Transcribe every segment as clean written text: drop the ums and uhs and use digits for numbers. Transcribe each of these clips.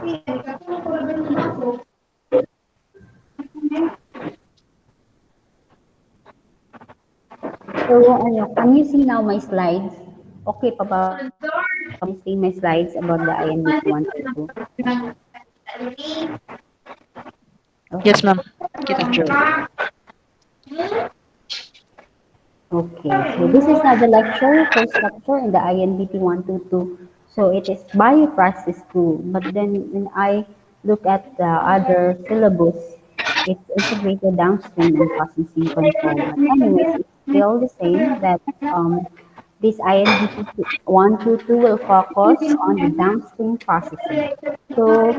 So, can you see now my slides? Okay pa ba? Can you see my slides about the INBT 122? Yes, Okay. ma'am. Kita Joe. Okay. So, this is now the lecture for structure in the INBT 122. So, it is bioprocess 2. But then, when I look at the other syllabus, it's integrated downstream and processing control. But anyways, it's still the same that this INBT 122 will focus on the downstream processing. So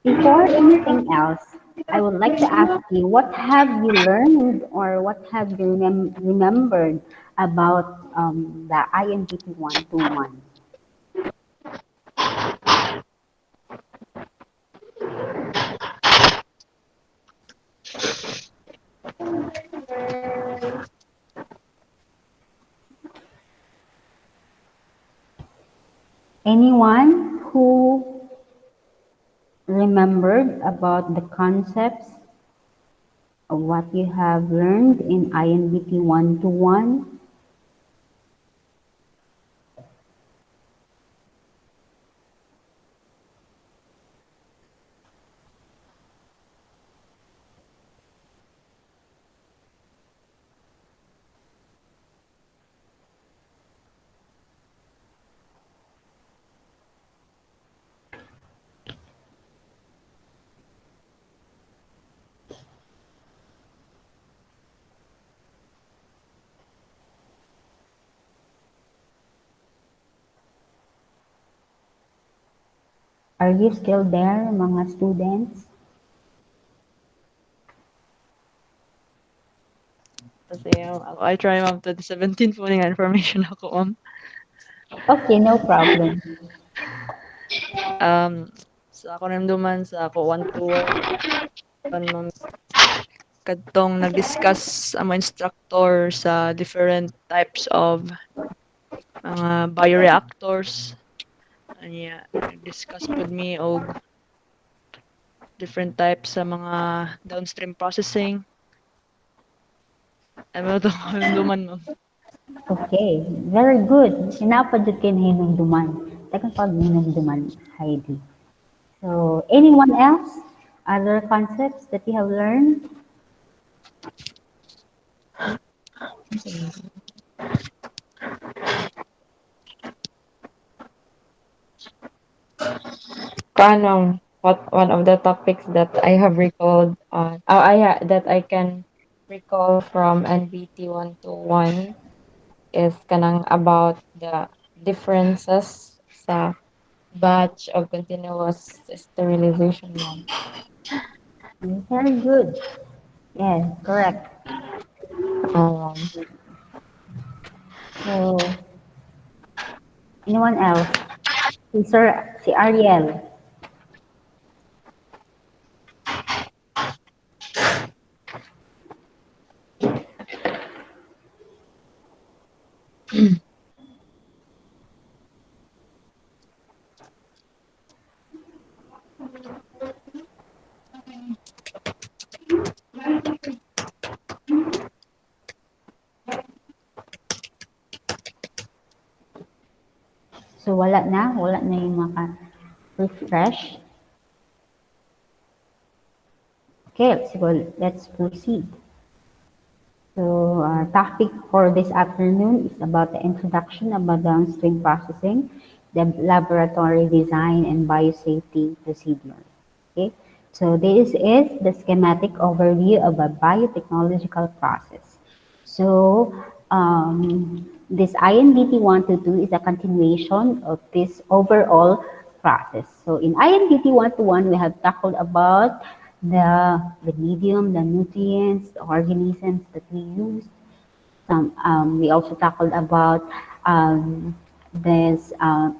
before anything else, I would like to ask you, what have you learned or what have you remembered about the INBT 121? Anyone who remembered about the concepts of what you have learned in INBT 121? Are you still there, mga students? Kasi I try, ma'am, 2017 po nga information ako, ma'am. Okay, no problem. Sa ako namduman sa ako 1 to 1, ma'am, kadtong nag-discuss ang mga instructor sa different types of mga bioreactors. Anya, nag-discuss pod mi og different types sa mga downstream processing. Ano to namduman, ma'am. Okay, very good. Sinapadyo kayo hinumduman. Takang pag hinumduman, Heidi. So, anyone else? Other concepts that you have learned? What one of the topics that I have recalled that I can recall from NBT 121 is kanang about the differences sa batch of continuous sterilization, ma'am. Very good. Yes, correct. Um, So, anyone else? Si Ariel. So, wala na? Wala na yung maka-refresh? Okay, let's proceed. So, our topic for this afternoon is about the introduction about downstream processing, the laboratory design, and biosafety procedures. Okay, so this is the schematic overview of a biotechnological process. So, this INBT 122 is a continuation of this overall process. So, in INBT 121, we have tackled about the medium, the nutrients, the organisms that we use. We also tackled about this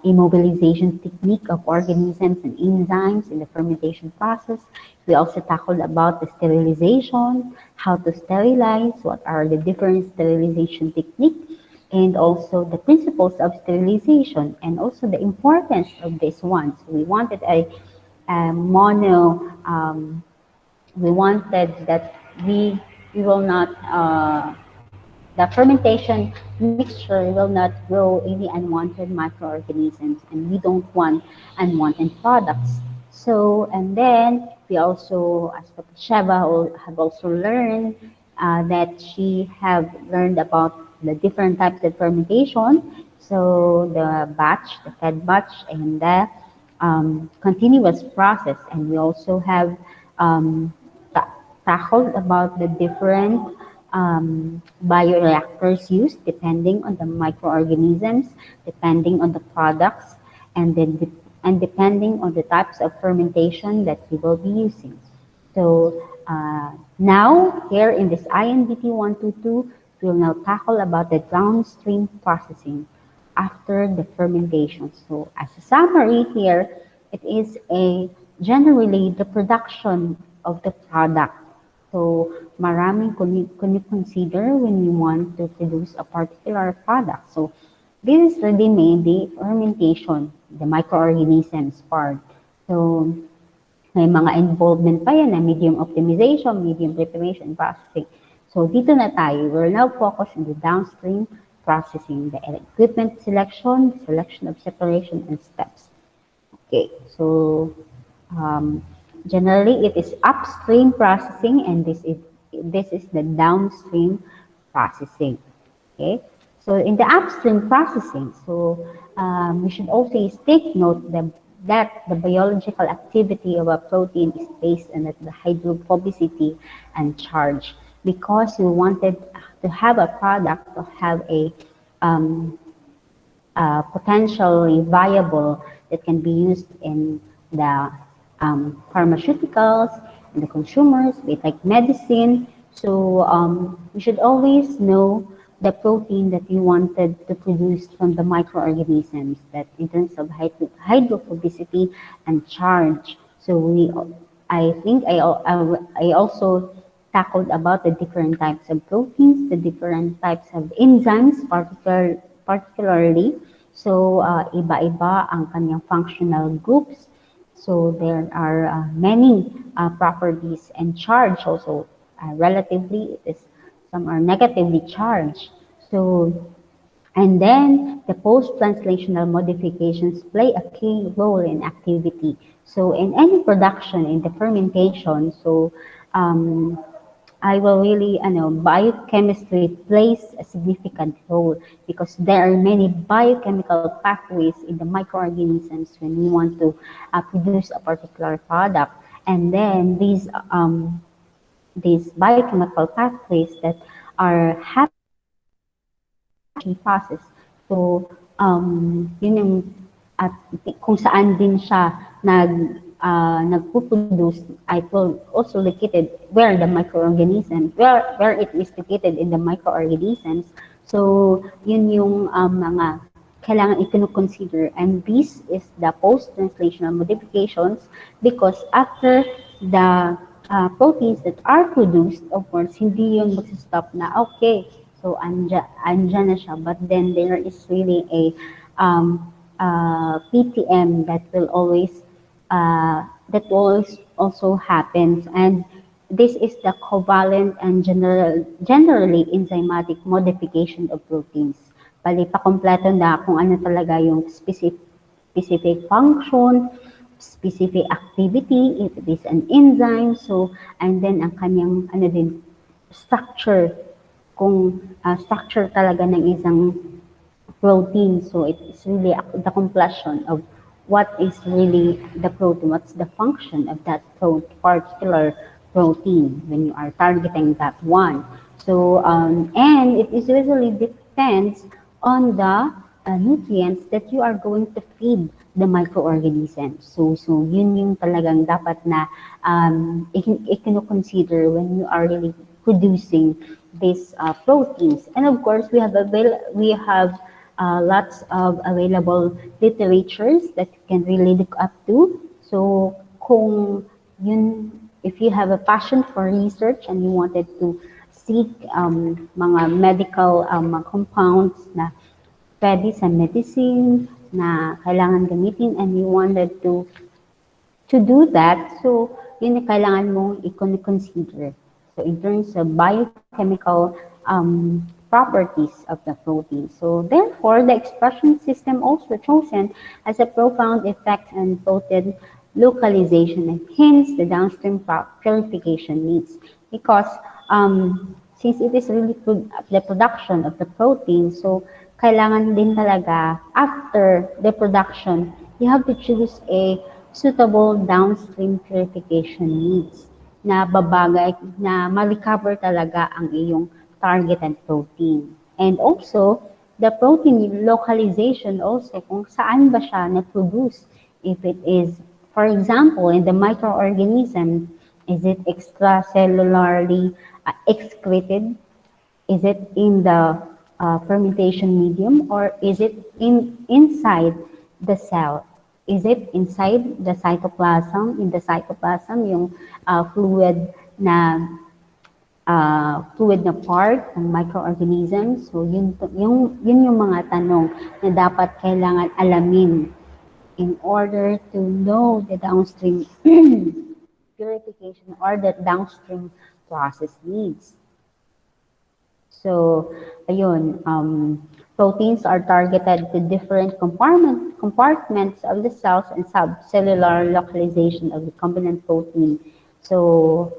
immobilization technique of organisms and enzymes in the fermentation process. We also tackled about the sterilization, how to sterilize, what are the different sterilization techniques, and also the principles of sterilization, and also the importance of this one. So we wanted a mono, we wanted that we will not the fermentation mixture will not grow any unwanted microorganisms, and we don't want unwanted products. So, and then we also, as what Sheva have also learned, that she have learned about the different types of fermentation. So the batch, the fed batch, and the continuous process. And we also have um, tackled about the different bioreactors used depending on the microorganisms, depending on the products, and then and depending on the types of fermentation that we will be using. So now here in this InBt122, we'll now tackle about the downstream processing after the fermentation. So as a summary here, it is a generally the production of the product. So maraming kung you consider when you want to produce a particular product. So this is really mainly fermentation, the microorganisms part. So may mga involvement pa yan na medium optimization, medium preparation, processing. So dito na tayo. We're now focused on the downstream processing, the equipment selection, selection of separation, and steps. Okay, so um, generally it is upstream processing, and this is the downstream processing. Okay, so in the upstream processing, so we should always take note that the biological activity of a protein is based on the hydrophobicity and charge, because we wanted to have a product to have a potentially viable that can be used in the pharmaceuticals and the consumers, with like medicine. So we should always know the protein that we wanted to produce from the microorganisms, that in terms of hydrophobicity and charge. So I think I also tackled about the different types of proteins, the different types of enzymes, particularly. So, iba-iba ang kanyang functional groups. So, there are many properties, and charge also. Relatively, some are negatively charged. So, and then the post-translational modifications play a key role in activity. So in any production, in the fermentation, so I will really, biochemistry plays a significant role, because there are many biochemical pathways in the microorganisms when we want to produce a particular product. And then these biochemical pathways that are happening process. So, yun yung at kung saan din siya nagpo-produce, it will also located where the microorganisms, where it is located in the microorganisms. So, yun yung mga kailangan i-consider, and this is the post-translational modifications, because after the proteins that are produced, of course, hindi yun mag-stop na, okay, so andyan na siya, but then there is really a PTM that always also happens, and this is the covalent and generally enzymatic modification of proteins. Bali, pakompleto na kung ano talaga yung specific function, specific activity, if it is an enzyme, so, and then ang kanyang, structure, kung structure talaga ng isang protein. So it is really the completion of what is really the protein, what's the function of that particular protein when you are targeting that one. So, and it is usually depends on the nutrients that you are going to feed the microorganisms. So yun yung talagang dapat na i-consider when you are really producing these proteins. And of course, we have lots of available literatures that you can really look up to. So if you have a passion for research and you wanted to seek mga medical compounds na pwede sa medicine na kailangan gamitin, and you wanted to To do that, so yun na kailangan mong i-consider. So in terms of biochemical properties of the protein. So therefore, the expression system also chosen has a profound effect on protein localization and hence the downstream purification needs because since it is really the production of the protein, so kailangan din talaga after the production, you have to choose a suitable downstream purification needs na babagay na ma-recover talaga ang iyong targeted protein. And also, the protein localization also kung saan ba siya na-produce. If it is, for example, in the microorganism, is it extracellularly excreted? Is it in the fermentation medium or is it inside the cell? Is it inside the cytoplasm? In the cytoplasm, yung fluid na part ng microorganisms. So yun yung mga tanong na dapat kailangan alamin in order to know the downstream purification or the downstream process needs. So, ayun, proteins are targeted to different compartments of the cells and subcellular localization of recombinant protein. So,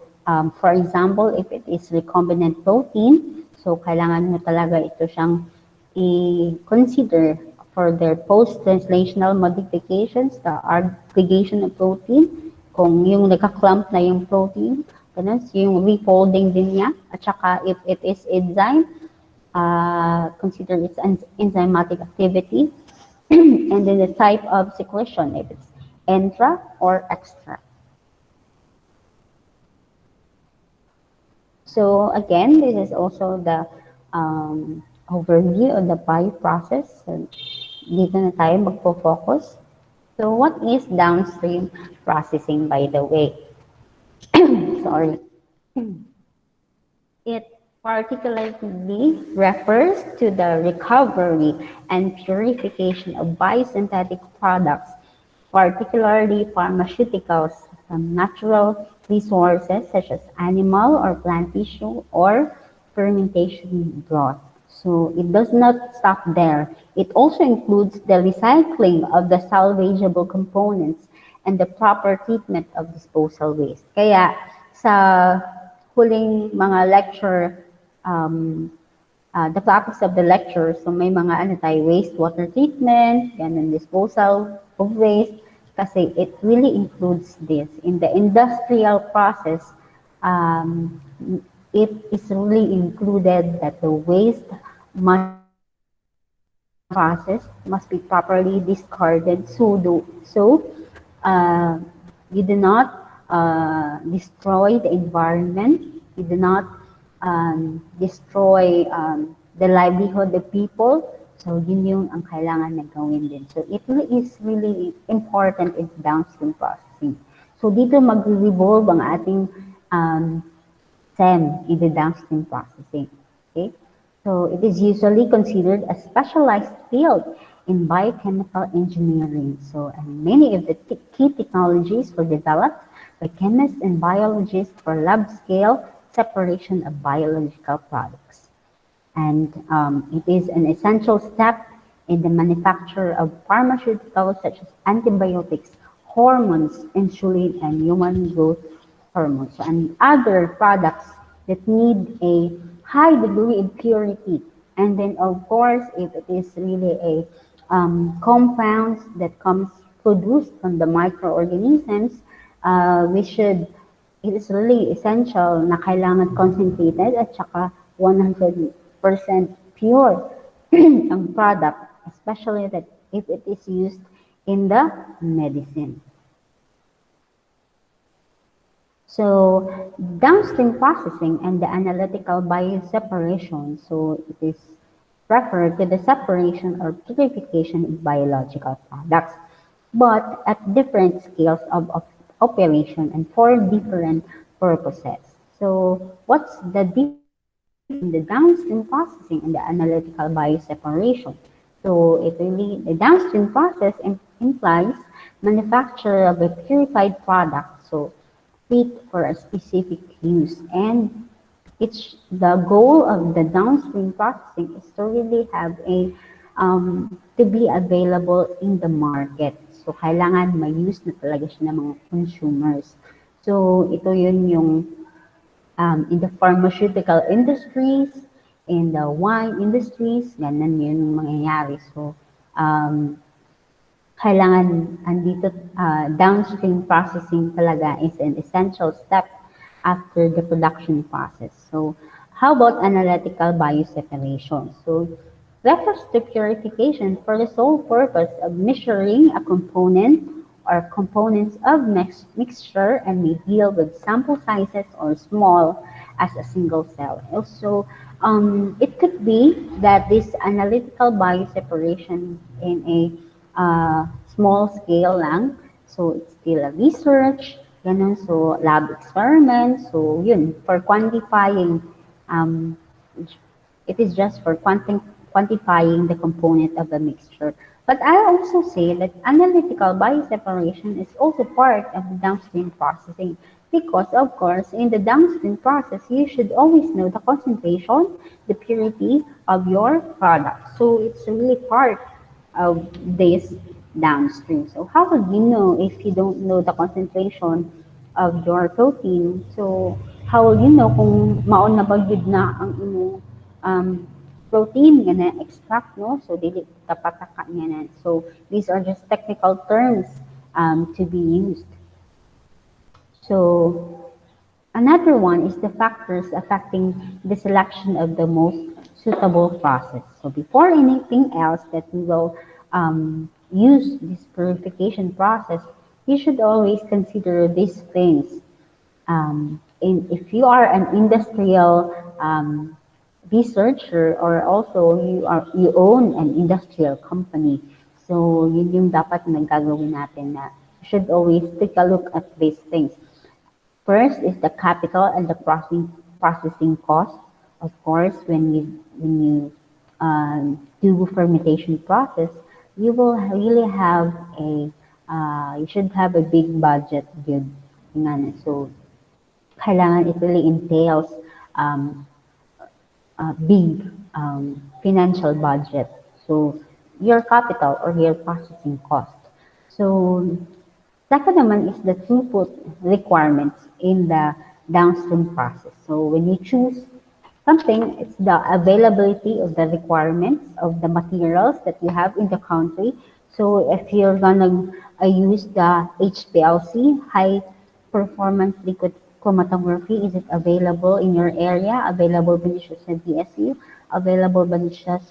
for example, if it is recombinant protein, so kailangan mo talaga ito siyang i-consider for their post-translational modifications, the aggregation of protein, kung yung nagka-clump na yung protein, ganun, yung refolding din niya, at saka if it is enzyme, consider its enzymatic activity, and then the type of secretion, if it's intra or extra. So again, this is also the overview of the bioprocess. So, dito na tayo magpo-focus. So what is downstream processing, by the way? Sorry. It particularly refers to the recovery and purification of biosynthetic products, particularly pharmaceuticals from natural resources such as animal or plant tissue or fermentation broth. So it does not stop there. It also includes the recycling of the salvageable components and the proper treatment of disposal waste. Kaya sa huling mga lecture, the topics of the lecture, so may mga ano tayo, wastewater treatment, ganun, disposal of waste, kasi it really includes this. In the industrial process, it is really included that the waste must process must be properly discarded so you do not destroy the environment, you do not destroy the livelihood of people. So yun yung ang kailangan na gawin din. So it is really important in downstream processing. So dito mag-revolve ang ating SEM in the downstream processing. Okay? So it is usually considered a specialized field in biochemical engineering. So and many of the key technologies were developed by chemists and biologists for lab scale separation of biological products. And it is an essential step in the manufacture of pharmaceuticals such as antibiotics, hormones, insulin, and human growth hormones, and other products that need a high degree of purity. And then, of course, if it is really a compounds that comes produced from the microorganisms, it is really essential na kailangan concentrated at saka 100% pure ang product, especially that if it is used in the medicine. So downstream processing and the analytical bioseparation, so it is referred to the separation or purification of biological products, but at different scales of operation and for different purposes. So what's the difference in the downstream processing and the analytical bioseparation? So it really, the downstream process implies manufacture of a purified product, so fit for a specific use. And it's the goal of the downstream processing is to really have a to be available in the market. So kailangan ma-use na talaga siya ng mga consumers. So ito yun yung in the pharmaceutical industries, in the wine industries, ganun yun mangyayari. So um, kailangan andito downstream processing talaga is an essential step after the production process. So how about analytical bioseparation? So refers to purification for the sole purpose of measuring a component or components of mixture and may deal with sample sizes or small as a single cell. Also, it could be that this analytical bioseparation in a small scale lang. So, it's still a research, ganun. So, lab experiments. So, yun, for quantifying, um, it is just for quantifying the component of a mixture. But I also say that analytical bioseparation is also part of the downstream processing because, of course, in the downstream process, you should always know the concentration, the purity of your product. So it's really part of this downstream. So how would you know if you don't know the concentration of your protein? So how will you know kung maon na ba gyud na ang imong um, protein nga na extract, no? So dili tapataka niya na. So these are just technical terms to be used. So another one is the factors affecting the selection of the most suitable process. So before anything else that we will use this purification process, you should always consider these things. If you are an industrial researcher or also you own an industrial company, so yun yung dapat na gagawin natin na you should always take a look at these things. First is the capital and the processing cost. Of course, when you do fermentation process, you will really have a you should have a big budget good. So kailangan it really entails um, a big financial budget. So your capital or your processing cost. So second naman is the throughput requirements in the downstream process. So when you choose something, it's the availability of the requirements of the materials that you have in the country. So if you're gonna use the HPLC, high performance liquid chromatography, is it available in your area? Available ba siya sa DSU? Available ba siya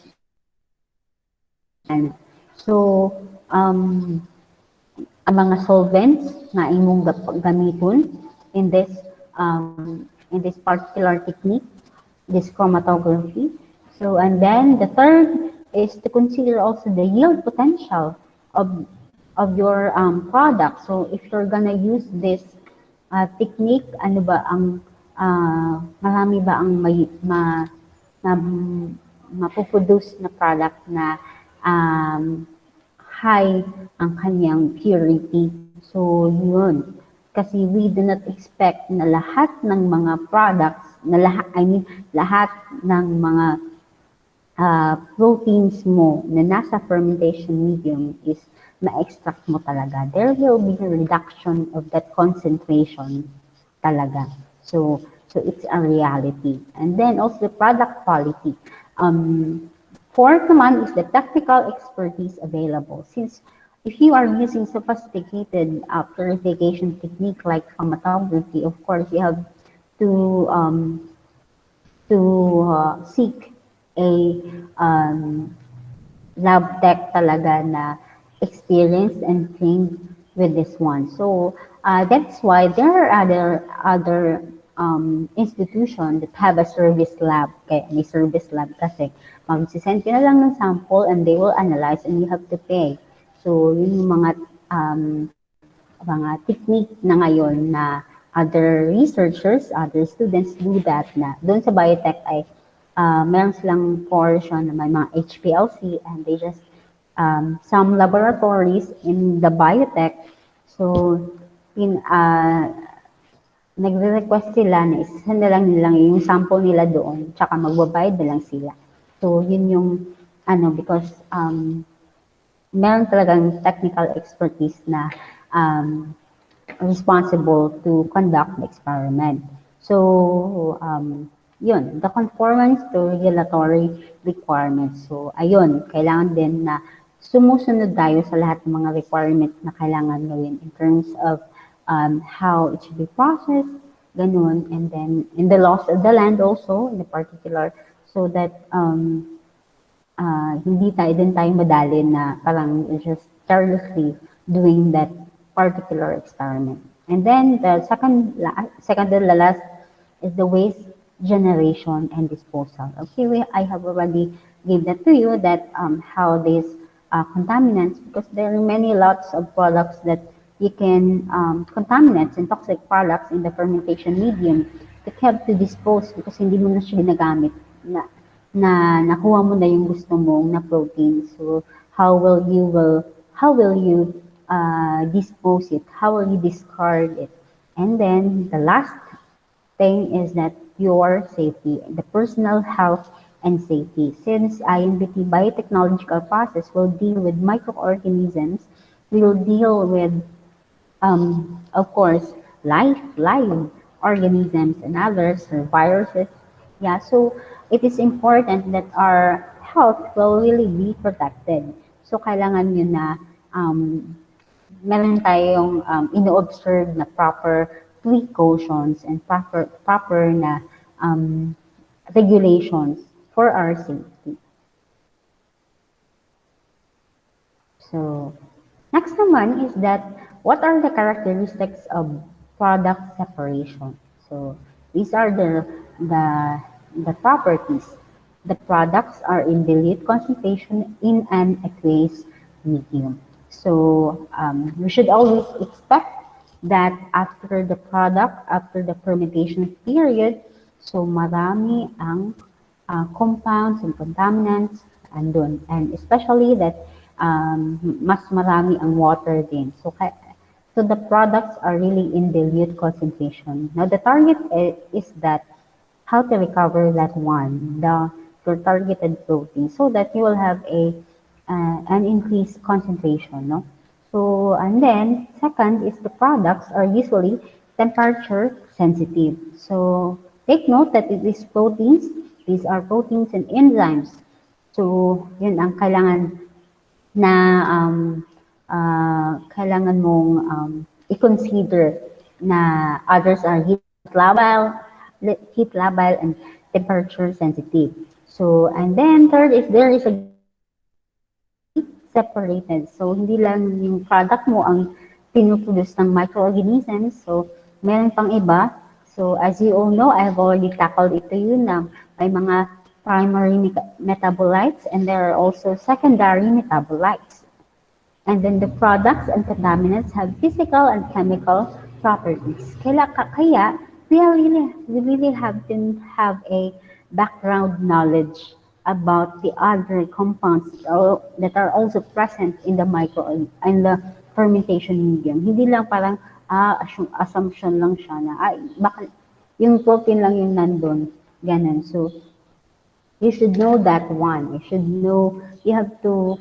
yan? So, ang mga solvents na imong gamiton in this particular technique, this chromatography. So and then the third is to consider also the yield potential of your product. So if you're gonna use this technique, ano ba ang marami ba ang ma, mapuproduce na product na high ang kanyang purity. So, yun. Kasi we do not expect na lahat ng mga products, lahat ng mga proteins mo na nasa fermentation medium is ma-extract mo talaga. There will be a reduction of that concentration talaga. So it's a reality. And then also the product quality. Fourth naman is the technical expertise available. Since if you are using sophisticated purification technique like chromatography, of course you have to seek a lab tech talaga na experienced and trained with this one. So that's why there are other institution that have a service lab. Kaya may service lab kasi mag-send ka na lang ng sample and they will analyze and you have to pay. So yun yung mga technique na ngayon na other researchers, other students do that na doon sa biotech ay meron silang portion na may mga HPLC and they just some laboratories in the biotech, so nagre-request sila na isa na lang nilang yung sample nila doon, tsaka magbabayad na lang sila. So, yun yung, because meron talagang technical expertise na um, responsible to conduct the experiment. So, yun, the conformance to regulatory requirements. So, ayun, kailangan din na sumusunod tayo sa lahat ng mga requirements na kailangan gawin in terms of how it should be processed, ganun, and then in the laws of the land also, in particular, so that hindi tayo madali na parang just carelessly doing that particular experiment. And then the second to the last is the waste generation and disposal. Okay, I have already gave that to you that how these contaminants, because there are many lots of products that you can contaminants and toxic products in the fermentation medium that have to dispose because hindi mo na siya ginagamit na nakuha mo na yung gusto mong na protein. So how will you dispose it? How will you discard it? And then the last thing is that your safety, the personal health and safety. Since INBT biotechnological process will deal with microorganisms, we will deal with of course, live organisms and others, viruses. Yeah, so it is important that our health will really be protected. So kailangan yun na meron tayong ino-observe na proper precautions and proper na regulations for our safety. So, next naman is that what are the characteristics of product separation? So, these are the properties. The products are in dilute concentration in an aqueous medium. So, we should always expect that after the fermentation period, so marami ang compounds and contaminants andun. And especially that mas marami ang water din. So the products are really in dilute concentration. Now the target is that how to recover that one, your targeted protein, so that you will have an increased concentration, no? So and then second is the products are usually temperature sensitive. So take note that these are proteins and enzymes. So yun ang kailangan na kailangan mong i-consider na others are heat labile and temperature sensitive. So, and then third is there is a genetically separated. So, hindi lang yung product mo ang pinuproduce ng microorganisms. So, meron pang iba. So, as you all know, I have already tackled ito yun na may mga primary metabolites and there are also secondary metabolites. And then the products and contaminants have physical and chemical properties. Kaya we really have to have a background knowledge about the other compounds that are also present in the fermentation medium. Hindi lang parang assumption lang siya na baka yung protein lang yung nandun. Ganun. So you should know that one. You have to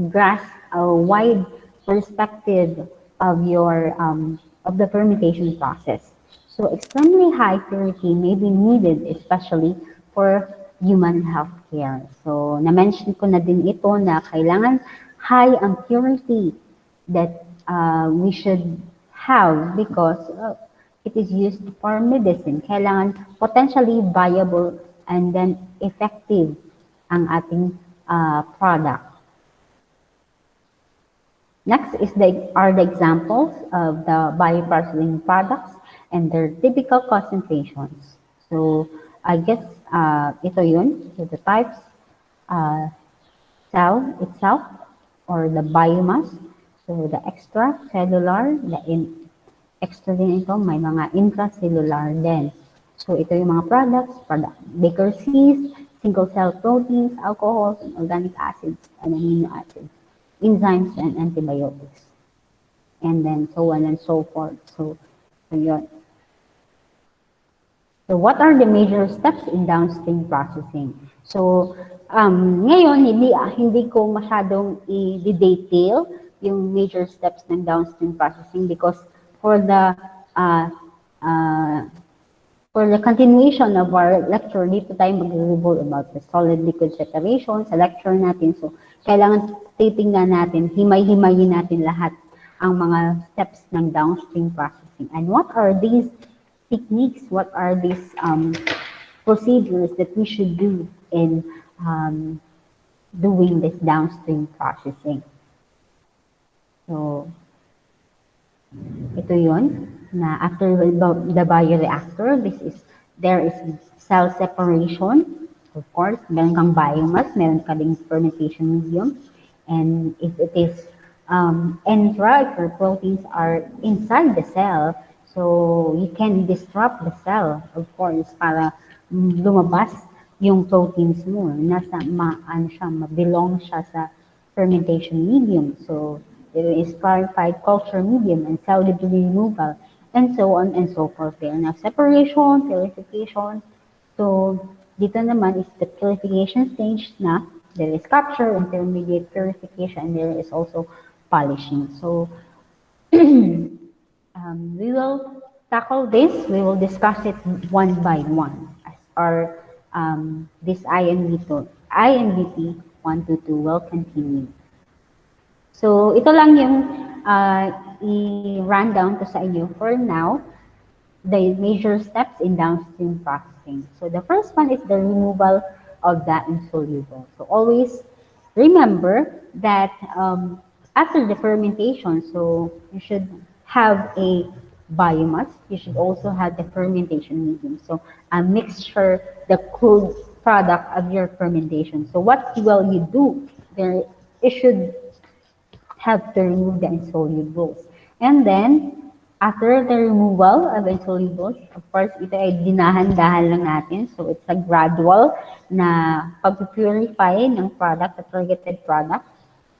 grasp a wide perspective of the fermentation process. So extremely high purity may be needed, especially for human healthcare. So na-mention ko na din ito na kailangan high ang purity that we should have because it is used for medicine. Kailangan potentially viable and then effective ang ating product. Next are the examples of the bioprocessing products and their typical concentrations. So I guess ito yun. So the types, cell itself or the biomass. So the extracellular, extra din ito, may mga intracellular din. So ito yung mga products, baker's yeast, single cell proteins, alcohols, and organic acids, and amino acids. enzymes and antibiotics, and then so on and so forth. So yun. So what are the major steps in downstream processing? So ngayon hindi ko masyadong i-detail yung major steps ng downstream processing because for the uh, uh, for the continuation of our lecture, dito tayo mag-revolve about the solid liquid separation sa lecture natin. So kailangan titingnan natin, himay-himayin natin lahat ang mga steps ng downstream processing. And what are these techniques, what are these procedures that we should do in doing this downstream processing. So, ito yun, na after the bioreactor, there is cell separation. Of course, meron kang biomass, meron ka ding fermentation medium. And if it is enteric or proteins are inside the cell, so you can disrupt the cell, of course, para lumabas yung proteins mo. Mabilong siya sa fermentation medium. So there is clarified culture medium and cell debris removal, and so on and so forth there. Now, separation, purification. So, dito naman is the purification stage na there is capture, intermediate purification, and there is also polishing. So, we will tackle this. We will discuss it one by one as our this INBT122 will continue. So, ito lang yung i-rundown ko sa inyo for now, the major steps in downstream processing. So, the first one is the removal of the insoluble. So, always remember that after the fermentation, so you should have a biomass. You should also have the fermentation medium. So, a mixture, the crude product of your fermentation. So, what will you do? You should have to remove the insolubles. And then, after the removal of insolubles, of course, ito ay dinahan-dahan lang natin. So, it's a gradual na pag-purify ng product, the targeted product.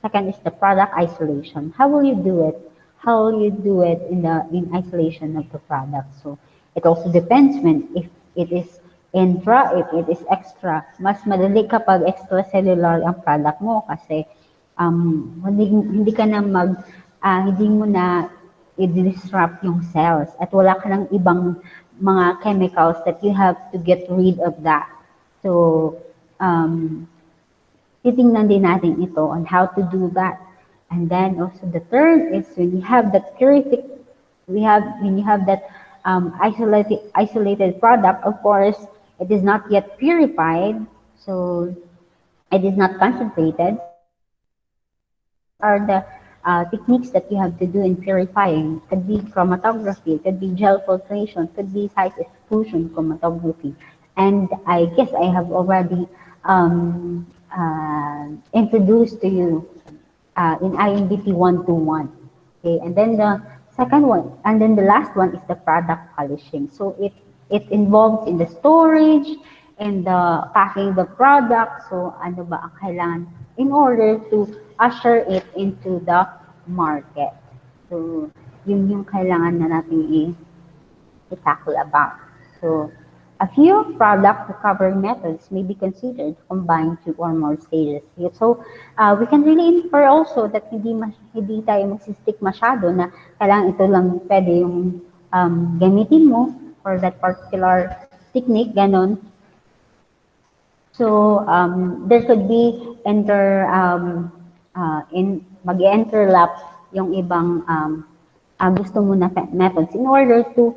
Second is the product isolation. How will you do it? How will you do it in isolation of the product? So, it also depends if it is intra, if it is extra. Mas madali kapag extracellular ang product mo kasi hindi ka na hindi mo na i-disrupt yung cells at wala ka ng ibang mga chemicals that you have to get rid of that. So, titingnan din natin ito on how to do that. And then also the third is when you have that isolated product, of course, it is not yet purified, so it is not concentrated. So what are the techniques that you have to do in purifying? Could be chromatography, could be gel filtration, could be site exclusion chromatography. And I guess I have already introduced to you in InBt121. Okay, and then the second one, and then the last one is the product polishing. So it involves in the storage and the packing the product. So ano ba ang kailangan in order to usher it into the market. So yun yung kailangan na natin i-tackle about. So a few product recovery methods may be considered to combine two or more stages. So, we can really infer also that hindi tayo magsistick masyado na kailangan ito lang pwede yung gamitin mo for that particular technique, ganon. So, there could be mag-interlap yung ibang gusto mo na methods in order to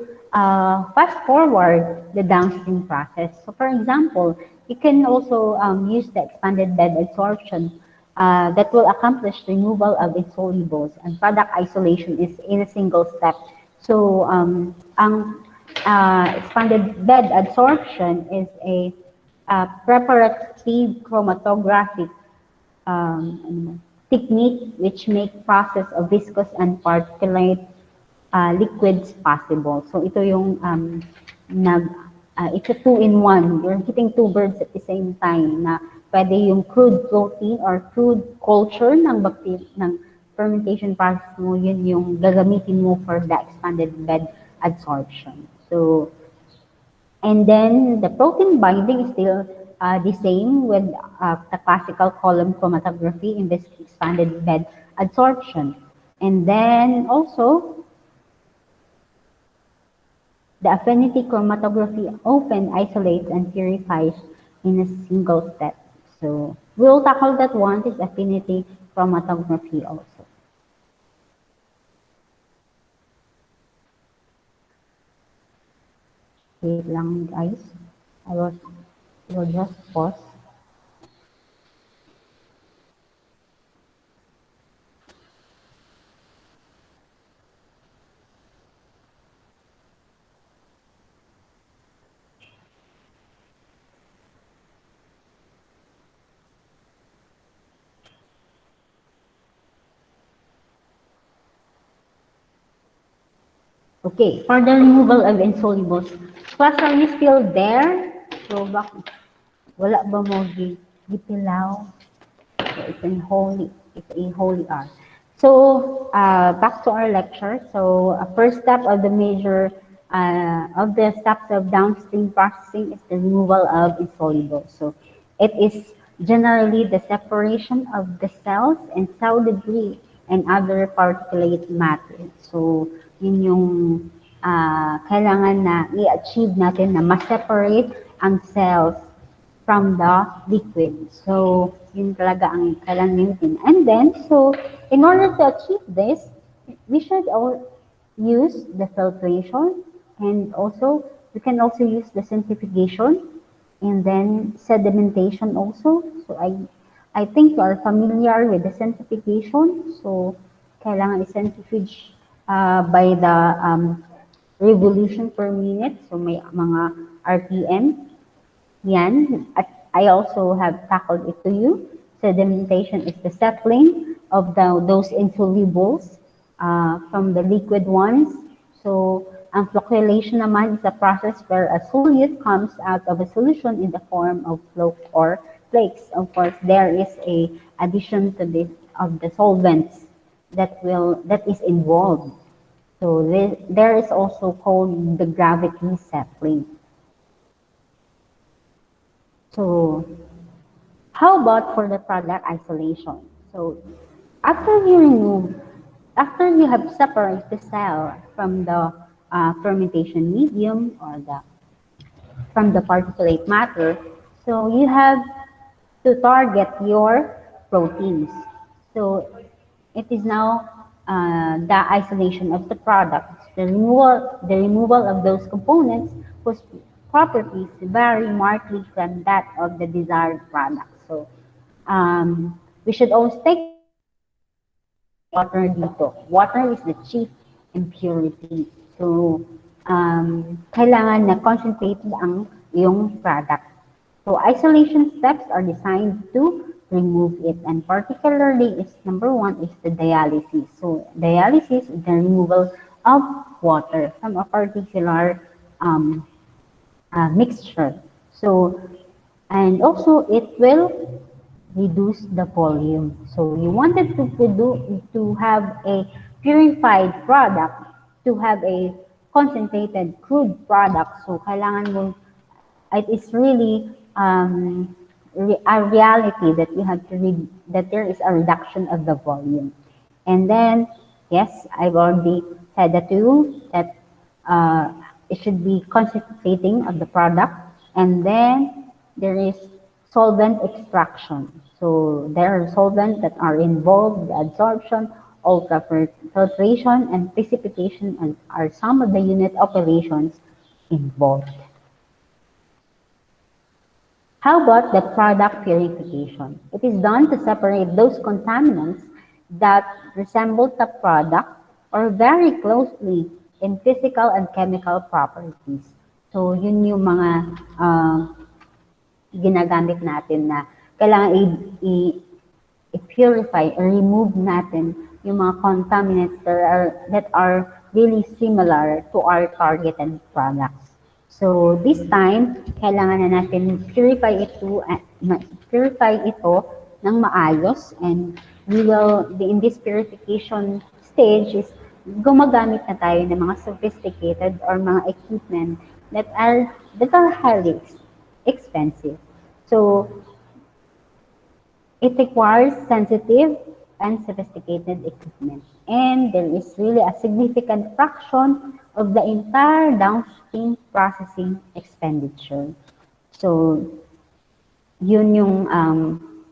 fast forward the downstream process. So for example, you can also use the expanded bed adsorption that will accomplish removal of insolubles, and product isolation is in a single step. So ang expanded bed adsorption is a preparative chromatographic technique which make process of viscous and particulate liquids possible. So ito yung it's a two-in-one. You're hitting two birds at the same time na Pwede yung crude protein or crude culture ng ng fermentation process mo, yun yung gagamitin mo for the expanded bed adsorption. So, and then the protein binding is still the same with the classical column chromatography in this expanded bed adsorption. And then also the affinity chromatography often isolates and purifies in a single step. So we'll tackle that one, is affinity chromatography also. Wait lang guys. I will just pause. Okay, for the removal of insolubles. Class, are you still there? So, wala ba mo gipilaw? So it's a holy art. So back to our lecture. So first step of the major of the steps of downstream processing is the removal of insoluble. So it is generally the separation of the cells and cell debris and other particulate matter. So yun yung kailangan na i-achieve natin na ma-separate ang cells from the liquid. So, yun talaga ang kailangan natin. And then, so, in order to achieve this, we should all use the filtration, and also, we can also use the centrifugation, and then sedimentation also. So, I think you are familiar with the centrifugation. So, kailangan i-centrifuge by the revolution per minute. So, may mga RPM. Yan, I also have tackled it to you. Sedimentation is the settling of those insolubles from the liquid ones. So, ang flocculation naman is a process where a solute comes out of a solution in the form of flow or flakes. Of course, there is a addition to this of the solvents that is involved. So there is also called the gravity settling. So how about for the product isolation? So after you have separated the cell from the fermentation medium or from the particulate matter, so you have to target your proteins. So it is now the isolation of the product, the removal of those components whose properties vary markedly from that of the desired product. So we should always take note na may water dito. Water is the chief impurity. So kailangan na concentrate ang yung product. So isolation steps are designed to remove it, and particularly is number one is the dialysis. So dialysis is the removal of water from a particular mixture. So and also it will reduce the volume. So you wanted to have a purified product, to have a concentrated crude product. So kailangan mo, it is really a reality that you have to read that there is a reduction of the volume. And then, yes, I've already said that to you that it should be concentrating of the product. And then there is solvent extraction. So there are solvents that are involved, the absorption, ultrafiltration, and precipitation and are some of the unit operations involved. How about the product purification? It is done to separate those contaminants that resemble the product or very closely in physical and chemical properties. So, yun yung mga ginagamit natin na kailangan i-purify or remove natin yung mga contaminants that are really similar to our targeted products. So this time, kailangan na natin purify it purify ito ng maayos, and in this purification stage is gumagamit na tayo ng mga sophisticated or mga equipment that are highly expensive. So it requires sensitive and sophisticated equipment. And there is really a significant fraction of the entire downstream processing expenditure. So, yun yung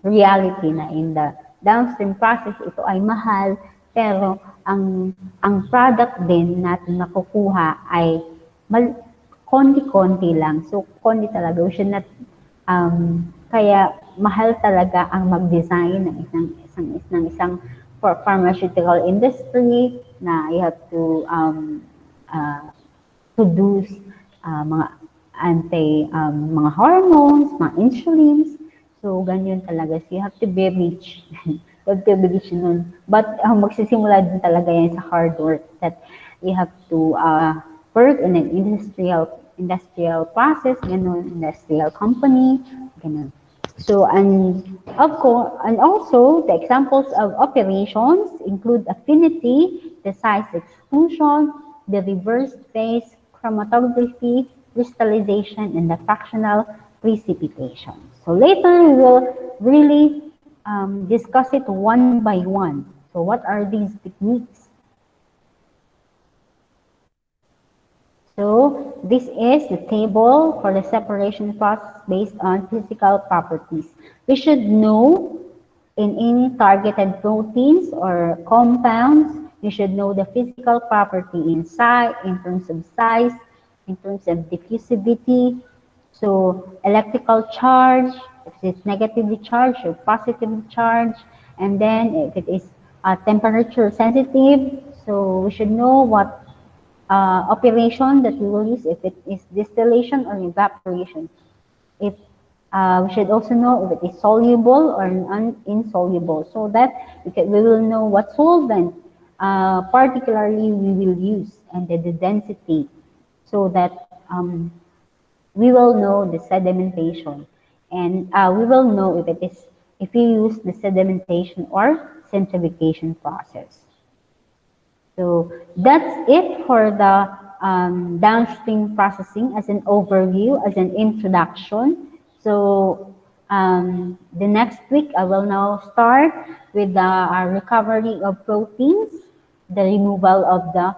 reality na in the downstream process, ito ay mahal, pero ang product din natin nakukuha ay konti-konti lang. So, konti talaga. We should not, kaya mahal talaga ang mag-design ng isang pharmaceutical industry na you have to uh, produce mga mga hormones, mga insulins. So, ganyan talaga. So, you have to be rich. You have to be rich nun. But magsisimula din talaga yan sa hard work that you have to work in an industrial process, ganun, industrial company, ganun. So, and also the examples of operations include affinity, the size exclusion, the reverse phase chromatography, crystallization, and the fractional precipitation. So later we will really discuss it one by one. So what are these techniques? So this is the table for the separation process based on physical properties. We should know in any targeted proteins or compounds, you should know the physical property in size, in terms of diffusivity. So electrical charge, if it's negatively charged or positively charged, and then if it is temperature sensitive, so we should know what operation that we will use, if it is distillation or evaporation. If we should also know if it is soluble or insoluble, so that we will know what solvent particularly we will use, and the density, so that we will know the sedimentation, and we will know if we use the sedimentation or centrifugation process. So that's it for the downstream processing as an overview, as an introduction. So the next week, I will now start with the recovery of proteins, the removal of the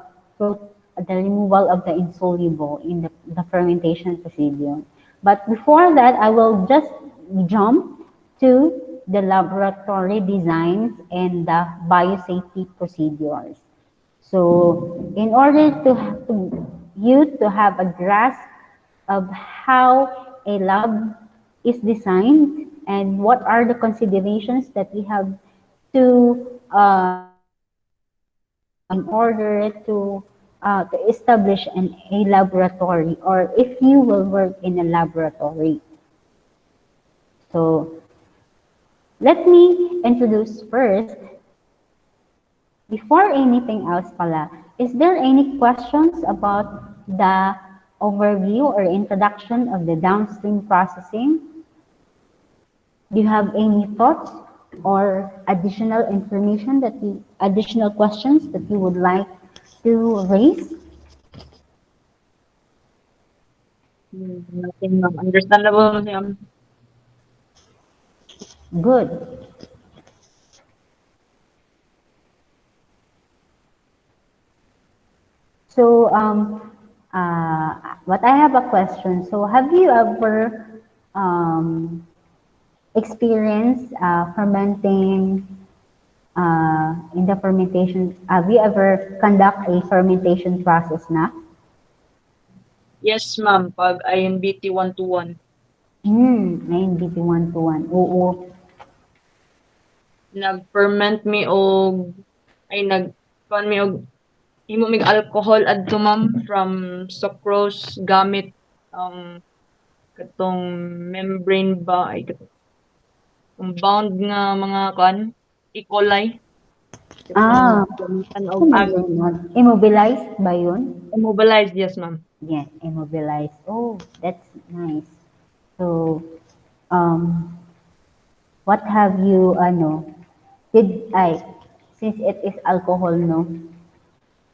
insoluble in the fermentation procedure. But before that, I will just jump to the laboratory designs and the biosafety procedures. So in order to have a grasp of how a lab is designed and what are the considerations that we have to take in order to establish a laboratory, or if you will work in a laboratory. So let me introduce first. Before anything else pala, is there any questions about the overview or introduction of the downstream processing? Do you have any thoughts or additional questions that you would like to raise? Nothing, ma'am. Understandable, ma'am. Good. So, but I have a question. So, have you ever experienced fermenting in the fermentation? Have you ever conduct a fermentation process na? Yes, ma'am. Pag InBt121. InBt121. Oo. Nag-ferment mi og nag-kuan mi og himo mig alcohol adto, ma'am, from sucrose gamit katong membrane ba ay compound nga mga kuan E. coli. Ah, Gamitan og ano ba yun? Immobilized ba yun? immobilized, yes, ma'am. Yes, immobilized. Oh, that's nice. So, um, what have you, since it is alcohol, no?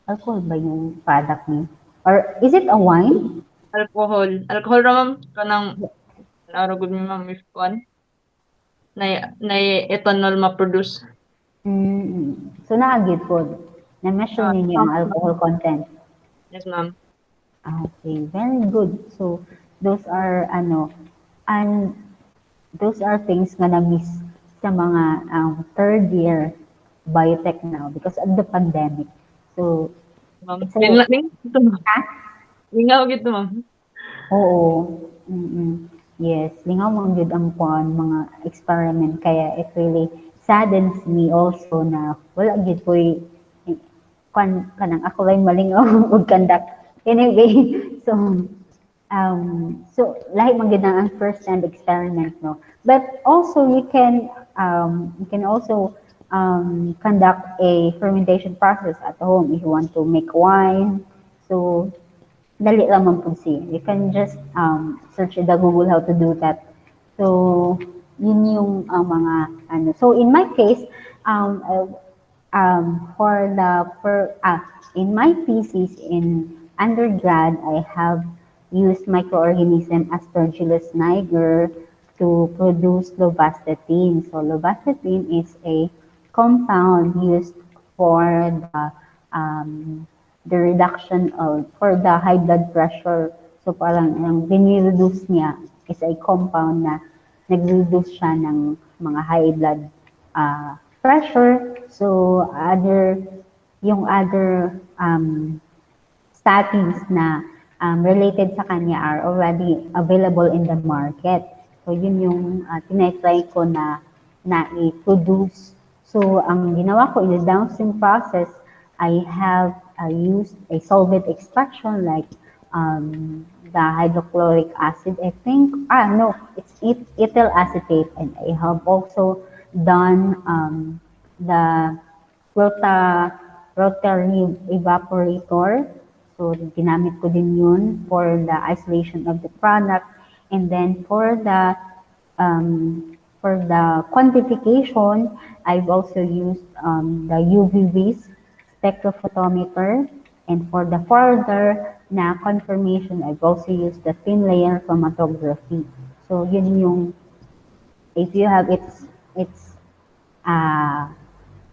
Alcohol ba yung product niyo? Or is it a wine? Alcohol. Alcohol ra ma'am kanang ano gud mi ma'am if kuan na ethanol ma-produce. Mm. So, naagid po. Na-measure ninyo ang alcohol content. Yes ma'am. Okay, very good. So, those are, and those are things nga na-miss sa mga third year biotech now because of the pandemic. So, Ma'am. it's a, Ning ito ma'am. ah, Lingaw gid to ma'am. oo, yes, lingaw man gyud ang kuan mga experiment kaya it really saddens me also na wala gyud ko'y kuan kanang ako lang malingaw og conduct. Anyway, so lahi man gyud ang first hand experiment, no. But also you can also conduct a fermentation process at home if you want to make wine. So dali lang man po siya. You can just search in the Google how to do that. So, yun yung mga ano. So, in my case, in my thesis in undergrad, I have used microorganism Aspergillus niger to produce lovastatin. So, lovastatin is a compound used for the reduction of, for the high blood pressure. So parang ang reduce niya is a compound na nag-reduce siya ng mga high blood pressure. So yung other statins na related sa kanya are already available in the market. So yun yung tinatry ko na i-produce. So ang ginawa ko in the downstream process, I have used a solvent extraction like the hydrochloric acid, I think. No, it's ethyl acetate. And I have also done the rotary evaporator. So, ginamit ko din yun for the isolation of the product. And then for the quantification, I've also used the UV-Vis spectrophotometer. And for the further na confirmation, I've also used the thin layer chromatography. So, yun yung, if you have uh,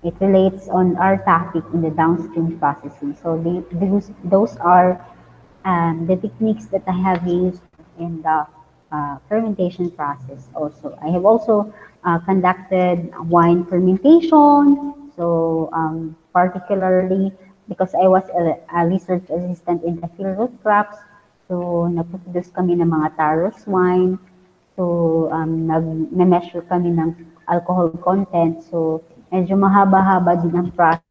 it relates on our topic in the downstream processing. So those are the techniques that I have used in the fermentation process also. I have also conducted wine fermentation. So particularly because I was a research assistant in the field of crops. So nagpo-produce kami ng mga taros wine. So, nag-measure kami ng alcohol content. So, medyo mahaba-haba din ang process.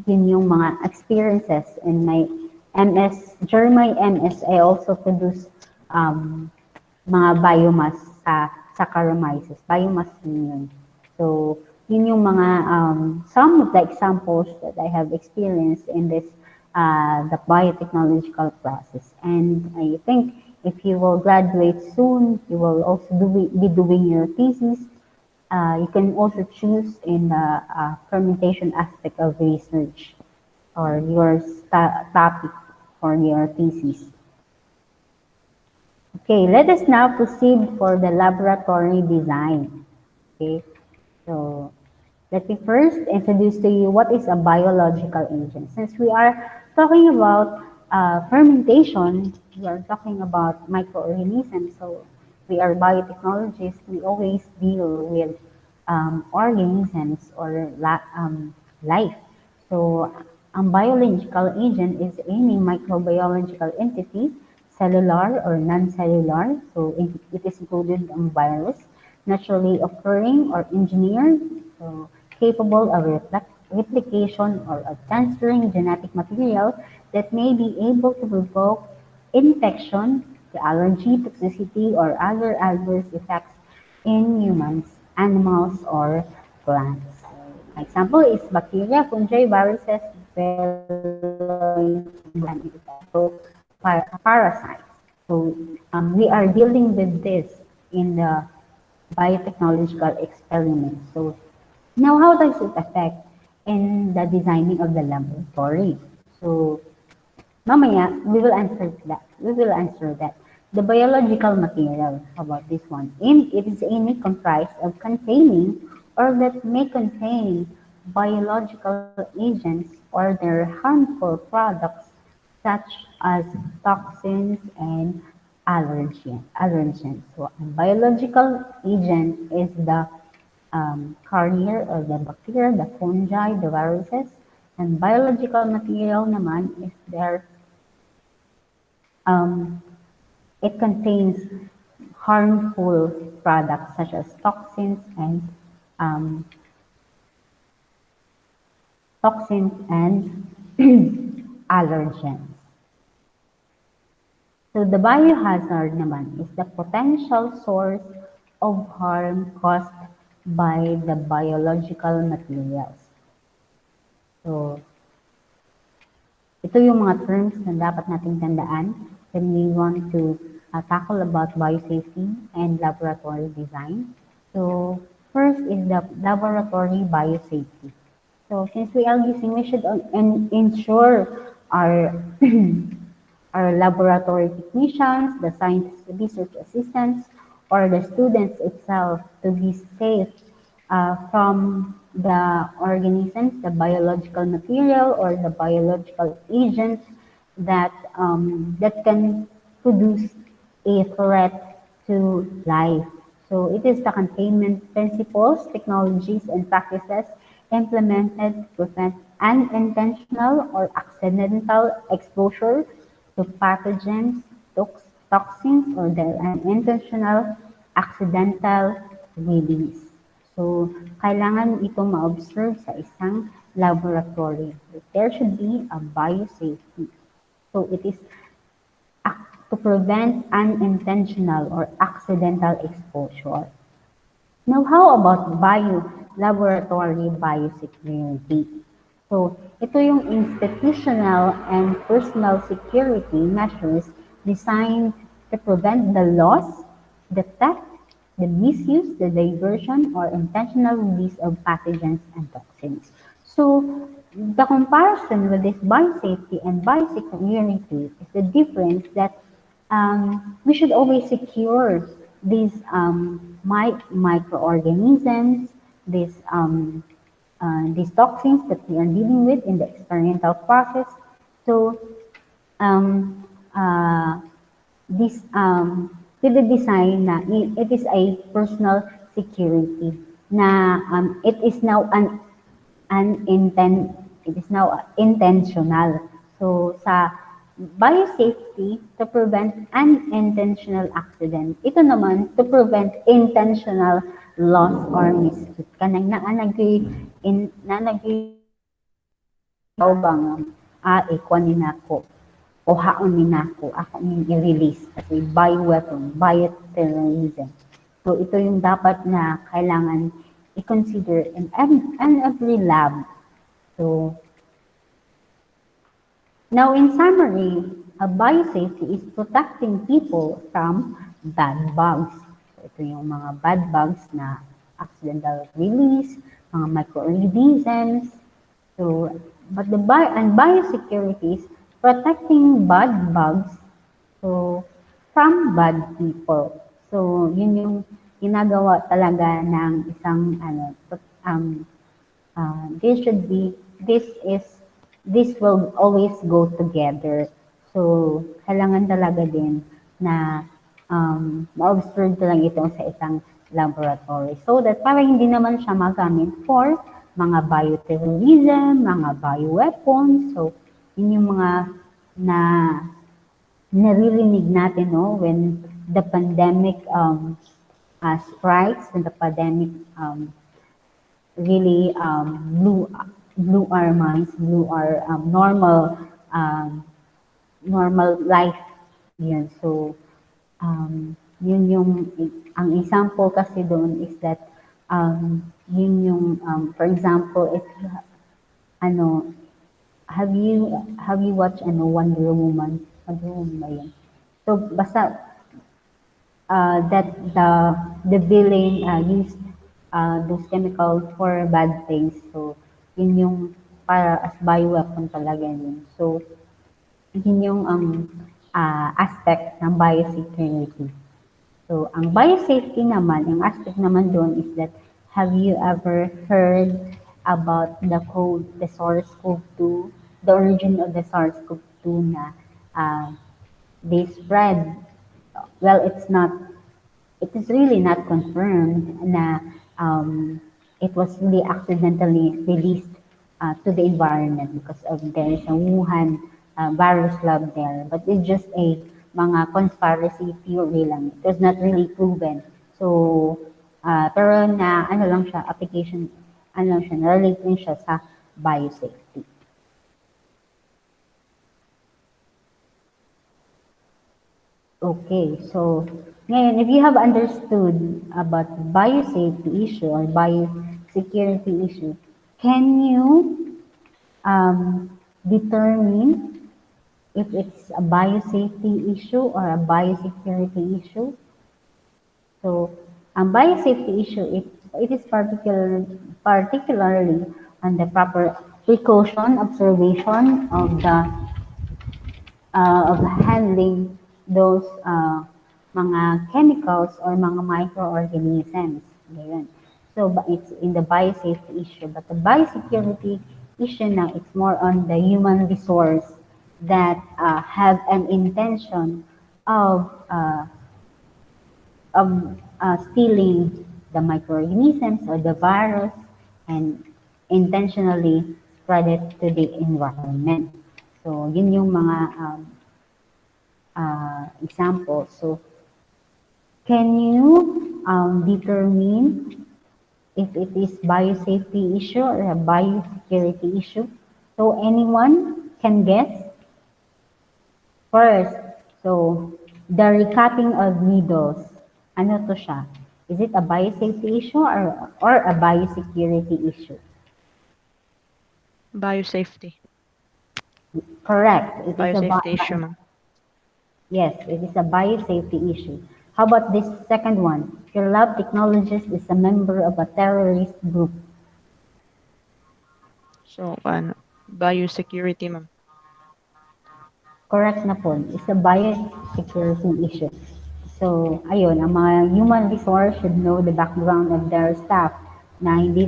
Yun yung mga experiences in my MS. During my MS, I also produce mga biomass sa Saccharomyces. Biomass din yun. So, yun yung mga, some of the examples that I have experienced in this, the biotechnological process. And I think if you will graduate soon, you will also be doing your thesis. You can also choose in the fermentation aspect of research or your topic for your thesis. Okay, let us now proceed for the laboratory design. Okay, so let me first introduce to you what is a biological agent. Since we are talking about fermentation, we are talking about microorganisms, so we are biotechnologists, we always deal with organisms or life. So, ang biological agent is any microbiological entity, cellular or non-cellular. So, it is included ang virus, naturally occurring or engineered, so capable of replication or of transferring genetic material that may be able to provoke infection, the allergy, toxicity, or other adverse effects in humans, animals, or plants. So, example is bacteria, fungi, viruses, parasites. So we are dealing with this in the biotechnological experiments. So now how does it affect in the designing of the laboratory? So mamaya, we will answer that. We will answer that. The biological material, how about this one? It is any comprised of containing or that may contain biological agents or their harmful products such as toxins and allergens. So a biological agent is the carrier or the bacteria, the fungi, the viruses, and biological material naman is their um, it contains harmful products such as um, toxins and allergens. So the biohazard naman is the potential source of harm caused by the biological materials. So ito yung mga terms na dapat nating tandaan when we want to tackle about biosafety and laboratory design. So first is the laboratory biosafety. So since we are using, we should ensure our our laboratory technicians, the science research assistants, or the students itself to be safe from the organisms, the biological material or the biological agents that can produce a threat to life. So it is the containment principles, technologies, and practices implemented to prevent unintentional or accidental exposure to pathogens, toxins, or their unintentional accidental release. So, kailangan ito ma-observe sa isang laboratory. There should be a biosafety. So, it is to prevent unintentional or accidental exposure. Now, how about laboratory biosecurity? So, ito yung institutional and personal security measures designed to prevent the loss, the theft, the misuse, the diversion, or intentional release of pathogens and toxins. So, the comparison with this biosafety and biosecurity is the difference that we should always secure these microorganisms, these toxins that we are dealing with in the experimental process. So um, uh, this with the design na it is a personal security na it is now it is now intentional. So sa biosafety to prevent unintentional accident. Ito naman to prevent intentional loss or misuse. Kanang naanagay in nanagay tao bang ikuan ni nako o haon ni nako ako ning i-release kasi bioweapon, bioterrorism. So ito yung dapat na kailangan i-consider in every lab. So now, in summary, a biosafety is protecting people from bad bugs. So, ito yung mga bad bugs na accidental release, mga microorganisms. So, but biosecurity is protecting bad bugs so from bad people. So, yun yung ginagawa talaga ng isang this should be this will always go together. So, kailangan talaga din na ma-observe lang ito sa isang laboratory. So that para hindi naman siya magamit for mga bioterrorism, mga bioweapons. So, yun yung mga na naririnig natin no, when the pandemic strikes, when the pandemic really blew our minds, blew our um, normal life. Yan. So, yun yung, ang example kasi doon is that, yun yung, for example, if, ano, have you watched, Wonder Woman? Wonder Woman ba yun? So, basta, that the villain used those chemicals for bad things. So, yun yung para as bioweapon talaga yun. So, yun yung aspect ng biosecurity. So, ang biosafety naman, yung aspect naman doon is that have you ever heard about the SARS-CoV-2, the origin of the SARS-CoV-2 na uh, they spread, well, it is really not confirmed na it was really accidentally released to the environment because of there is a Wuhan virus lab there. But it's just a mga conspiracy theory lang. It was not really proven. So, pero na ano lang siya, application, ano lang siya, na-relate din siya sa biosafety. Okay, so ngayon, if you have understood about biosafety issue or biosecurity issue, can you determine if it's a biosafety issue or a biosecurity issue? So, ang biosafety issue, it is particularly on the proper precaution, observation of handling those mga chemicals or mga microorganisms. Ganyan. So, it's in the biosafety issue. But the biosecurity issue now, it's more on the human resource that have an intention of stealing the microorganisms or the virus and intentionally spread it to the environment. So, yun yung mga examples. So, can you determine if it is biosafety issue or a biosecurity issue? So, anyone can guess? First, so, the recapping of needles. Ano to siya? Is it a biosafety issue or a biosecurity issue? Biosafety. Correct. It is a Biosafety issue, ma'am. yes, it is a biosafety issue. How about this second one? Your lab technologist is a member of a terrorist group. So, ano, biosecurity, ma'am. Correct na po. It's a biosecurity issue. So, ayun, ang mga human resource should know the background of their staff na hindi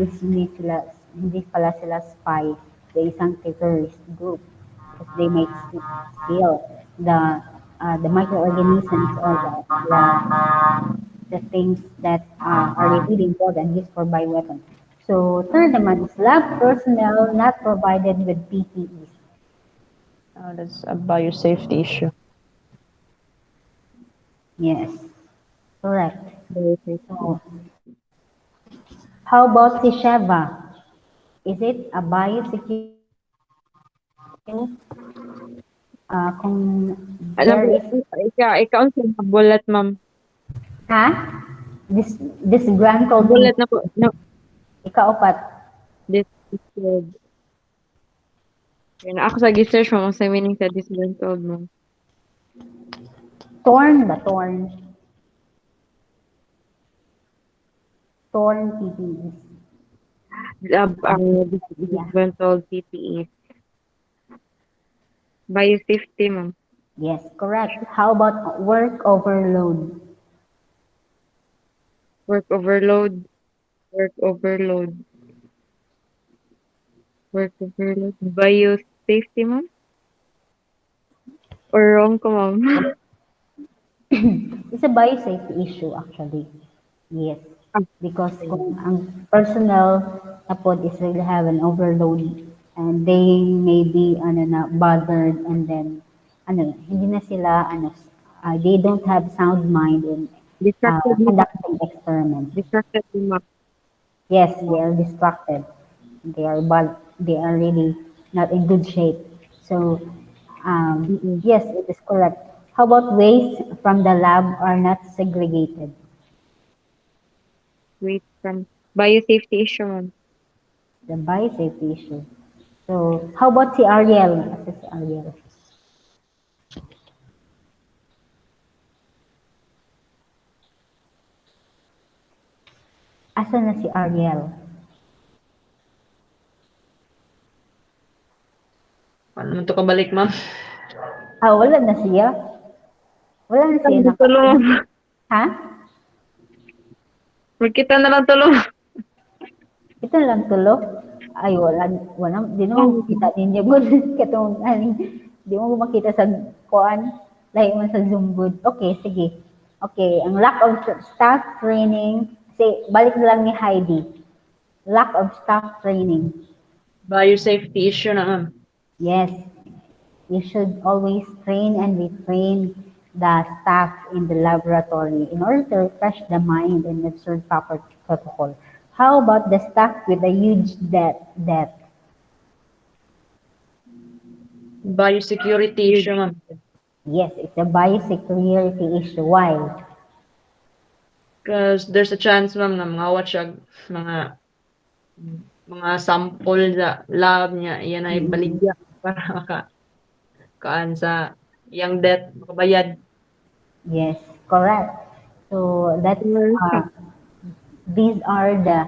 pala sila spy sa isang terrorist group because they might steal the microorganisms or the things that are really important used for bioweapons. So, third naman is lab personnel not provided with PPEs. That's a biosafety issue. Yes, correct. Biosafety. So, how about si Sheva? Is it a biosecurity issue? Kung Alam there mo, is, ikaw ang bulat, ma'am. ha? This grant holding, Bulat na po. No, ikaapat. this is good. Yun, ako sa research mo, sa meaning sa disgruntled mo. Torn ba? Torn. Torn PPEs. Yeah. Disgruntled PPE. Biosafety, ma'am. Yes, correct. How about work overload? Work overload. Work overload. Work overload. Biosafety, ma'am? Or wrong ko, ma'am? It's a biosafety issue actually. Yes. Ah, Because kung ang personnel tapos is really have an overload and they may be ano na bothered and then ano hindi na sila they don't have sound mind in Distracted, ma'am. conducting experiments. Distracted, ma'am. Yes, they are distracted. They are really not in good shape. So Mm-mm. yes, it is correct. How about waste from the lab are not segregated? Wait, from biosafety issue, ma'am. The biosafety issue. So, how about si Ariel? Asa si Ariel? Asa na si Ariel? Paano naman to kabalik, ma'am? Ah, wala na siya. Wala na siya Tulong. Ha? Magkita na lang tulong. Ito lang tulo. Ay, wala, di naman kita ninyo good. Katong, di mo makita sa kuan. Lahi man sa Zoom good. Okay, sige. Okay, ang lack of staff training. Say, balik na lang ni Heidi. Lack of staff training. Biosafety issue na, ma'am. Yes, you should always train and retrain the staff in the laboratory in order to refresh the mind and observe proper protocol. How about the staff with a huge debt? Biosecurity issue, ma'am. Yes, it's a biosecurity issue. Why? Because there's a chance, ma'am, na mangawat siya mga mga sample sa lab niya. Iyan ay baligya para kaan sa iyang debt, makabayad. Yes, correct. So these are the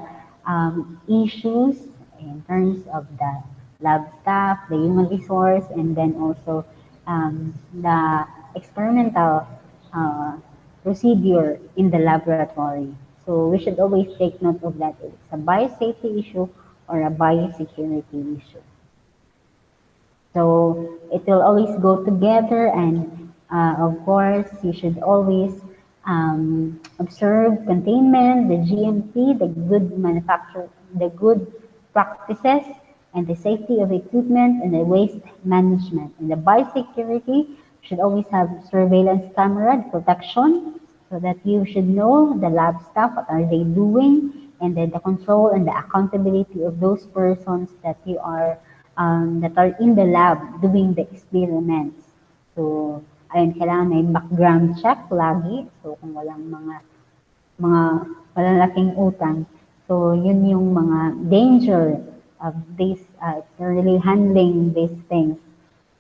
issues in terms of the lab staff, the human resource, and then also the experimental uh, procedure in the laboratory. So we should always take note of that. It's a biosafety issue or a biosecurity issue. So it will always go together, and of course, you should always observe containment, the GMP, the good manufacture, the good practices, and the safety of equipment and the waste management. And the biosecurity should always have surveillance camera protection so that you should know the lab staff, what are they doing, and then the control and the accountability of those persons that are in the lab doing the experiments. So, ayun, kailangan may background check lagi. So, kung walang mga malalaking utang. So, yun yung mga danger of this, really handling these things.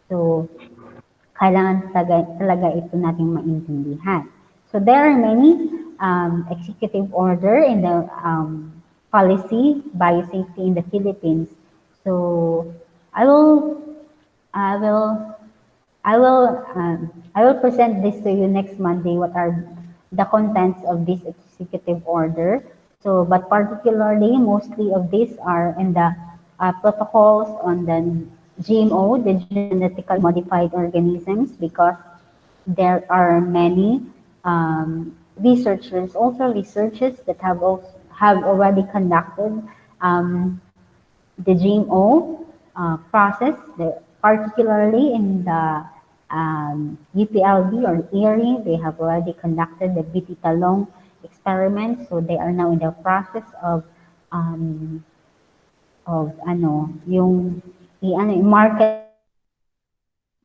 So, kailangan talaga ito nating maintindihan. So, there are many executive order in the policy biosafety in the Philippines. So, I will, I will, I will present this to you next Monday. What are the contents of this executive order? So, but particularly, mostly of these are in the protocols on the GMO, the genetically modified organisms, because there are many researchers, also researchers that have already conducted the GMO process, particularly in the UPLB or ERI, they have already conducted the BT Talong experiment. So they are now in the process um, yung market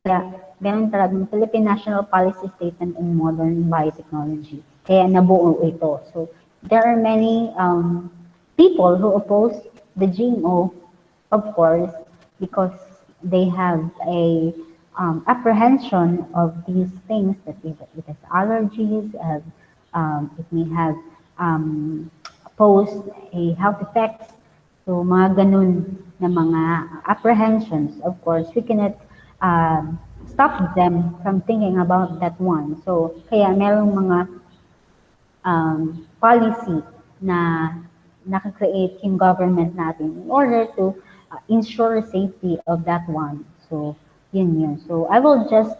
kaya meron talagang Philippine National Policy Statement on Modern Biotechnology. Kaya nabuo ito. So there are many people who oppose the GMO, of course, because they have a apprehension of these things that it has allergies, it may have posed a health effects. So mga ganun na mga apprehensions. Of course, we cannot stop them from thinking about that one. So kaya merong mga policy na naka-create yung government natin in order to ensure safety of that one. So, yun. So, I will just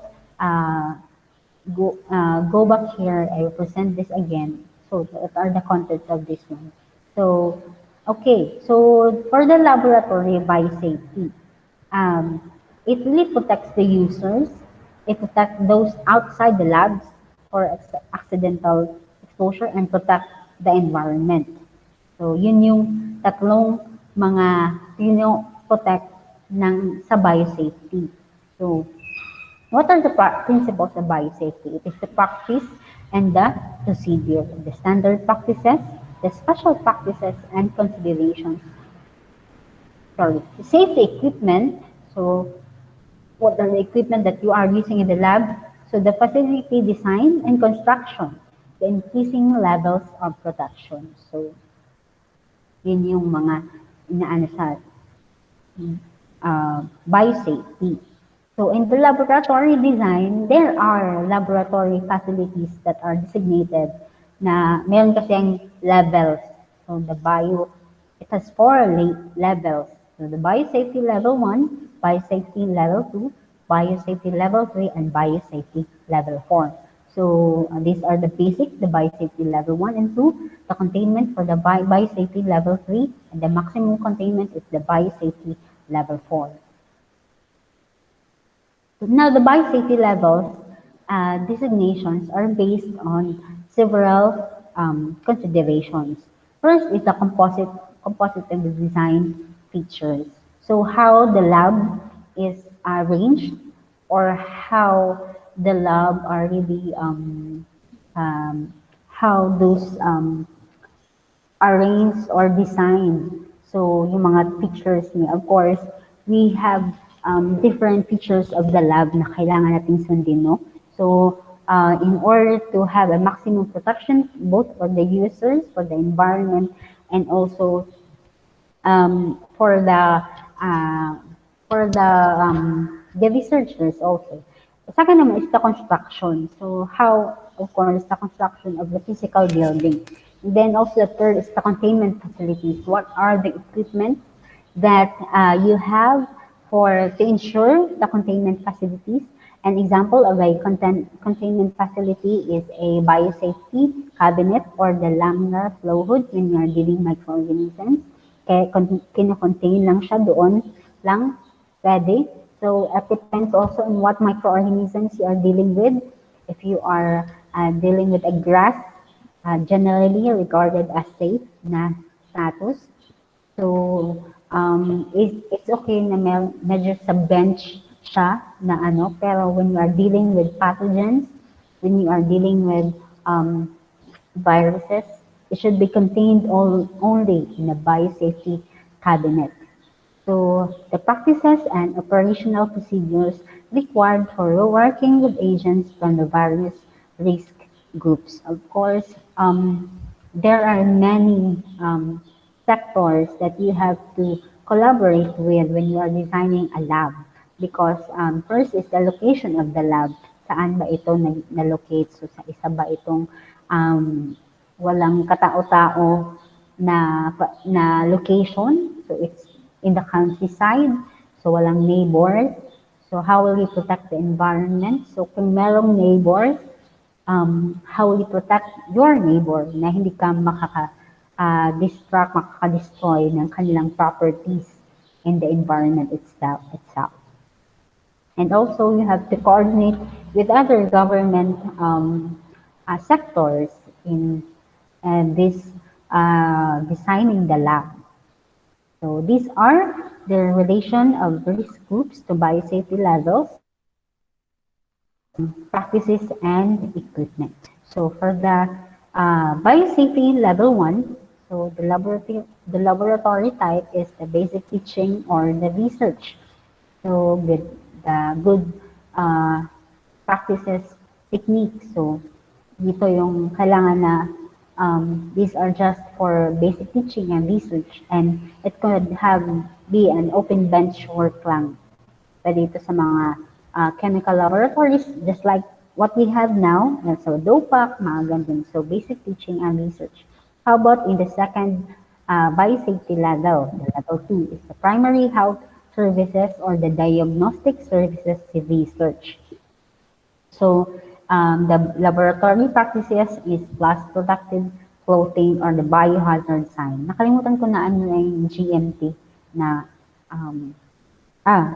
go back here. I will present this again. So, what are the contents of this one? So, okay. So, for the laboratory biosafety, it really protects the users. It protects those outside the labs for accidental exposure and protect the environment. So, yun yung tatlong yun yung protect sa biosafety. So, what are the principles of biosafety? It is the practice and the procedure, the standard practices, the special practices, and considerations. Sorry, safety equipment. So, what are the equipment that you are using in the lab? So, the facility design and construction, the increasing levels of protection. So, Yun yung mga inaano sa biosafety. So in the laboratory design, there are laboratory facilities that are designated na meron kasing levels. So the it has four levels. So the biosafety level 1, biosafety level 2, biosafety level 3, and biosafety level 4. So these are the basic, the biosafety level 1 and 2, the containment for the biosafety level 3, and the maximum containment is the biosafety level 4. Now, the biosafety levels designations are based on several considerations. First is the composite design features. So how the lab is arranged or how the lab are really um, how those arranged or designed. So, yung mga features niya, of course, we have different features of the lab na kailangan nating sundin, no? So, in order to have a maximum protection, both for the users, for the environment, and also for uh, the researchers also. The second naman is the construction. So how, of course, the construction of the physical building. And then also the third is the containment facilities. What are the equipment that you have to ensure the containment facilities? An example of a containment facility is a biosafety cabinet or the laminar flow hood when you are dealing microorganisms. Kaya kino-contain lang siya doon lang pwede. So it depends also on what microorganisms you are dealing with. If you are dealing with a grass, generally regarded as safe na status. So, it's okay na medyo sa bench siya na ano, pero when you are dealing with pathogens, when you are dealing with viruses, it should be contained only in a biosafety cabinet. So the practices and operational procedures required for working with agents from the various risk groups. Of course, there are many sectors that you have to collaborate with when you are designing a lab because first is the location of the lab. Saan ba ito na-locate? So sa isa ba itong walang katao-tao na location? So it's in the countryside. So walang neighbors. So how will you protect the environment? So kung merong neighbors, how will you protect your neighbor na hindi ka makaka-destroy ng kanilang properties in the environment itself. And also you have to coordinate with other government sectors in this designing the lab. So these are the relation of risk groups to biosafety levels, practices, and equipment. So for the biosafety level 1, so the laboratory type is the basic teaching or the research. So with the good practices, techniques. So dito yung kailangan na these are just for basic teaching and research and it could be an open bench work lang. Pwede ito sa mga chemical laboratories just like what we have now. So DOPAC, mga ganun. So basic teaching and research. How about in the second biosafety level? The level 2 is the primary health services or the diagnostic services research. So the laboratory practices is plus productive clothing or the biohazard sign. Nakalimutan ko na ano yung GMT na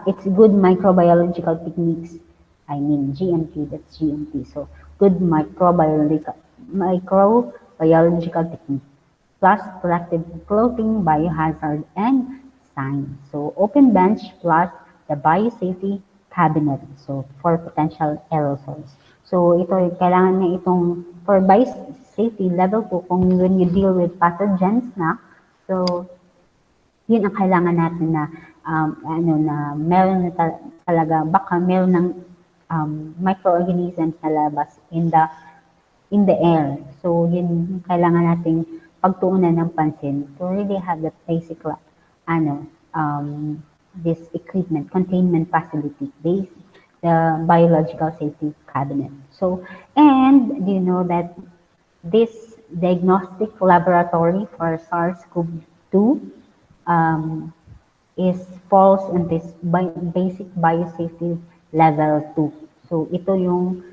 it's good microbiological techniques. I mean GMT, that's GMT. So good microbiological technique. Plus productive clothing, biohazard, and sign. So open bench plus the biosafety cabinet. So for potential aerosols. So ito kailangan na itong for biosafety level 2 kung when you deal with pathogens na. So yun ang kailangan natin na na meron na talaga baka meron ng microorganisms na labas in the air. So yun kailangan nating pagtuunan ng pansin to really have that basic ano, this equipment, containment facility, the biological safety cabinet. So, and do you know that this diagnostic laboratory for SARS-CoV-2 um, is falls in this basic biosafety level 2. So ito yung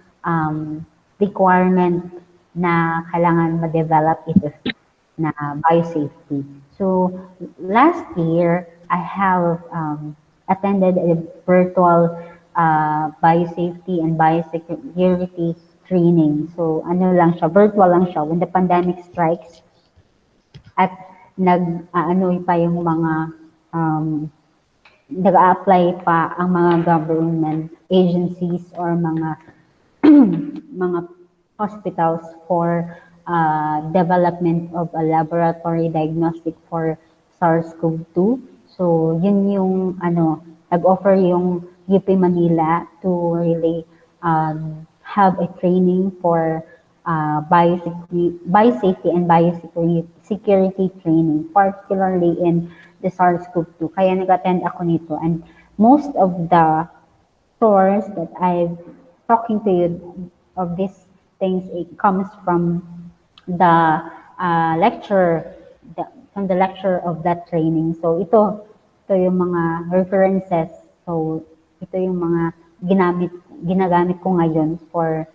requirement na kailangan ma-develop ito na biosafety. So last year, I have attended a virtual biosafety and biosecurity training. So ano lang siya, virtual lang siya. When the pandemic strikes, at ano pa yung mga nag-a-apply pa ang mga government agencies or mga mga hospitals for development of a laboratory diagnostic for SARS-CoV-2. So, yun yung nag-offer yung UP Manila to really have a training for biosafety and biosecurity training, particularly in the SARS-CoV-2. Kaya nag-attend ako nito. And most of the source that I've talking to you of these things, it comes from the lecture, from the lecture of that training. So ito yung mga references. So ito yung mga ginagamit ko ngayon for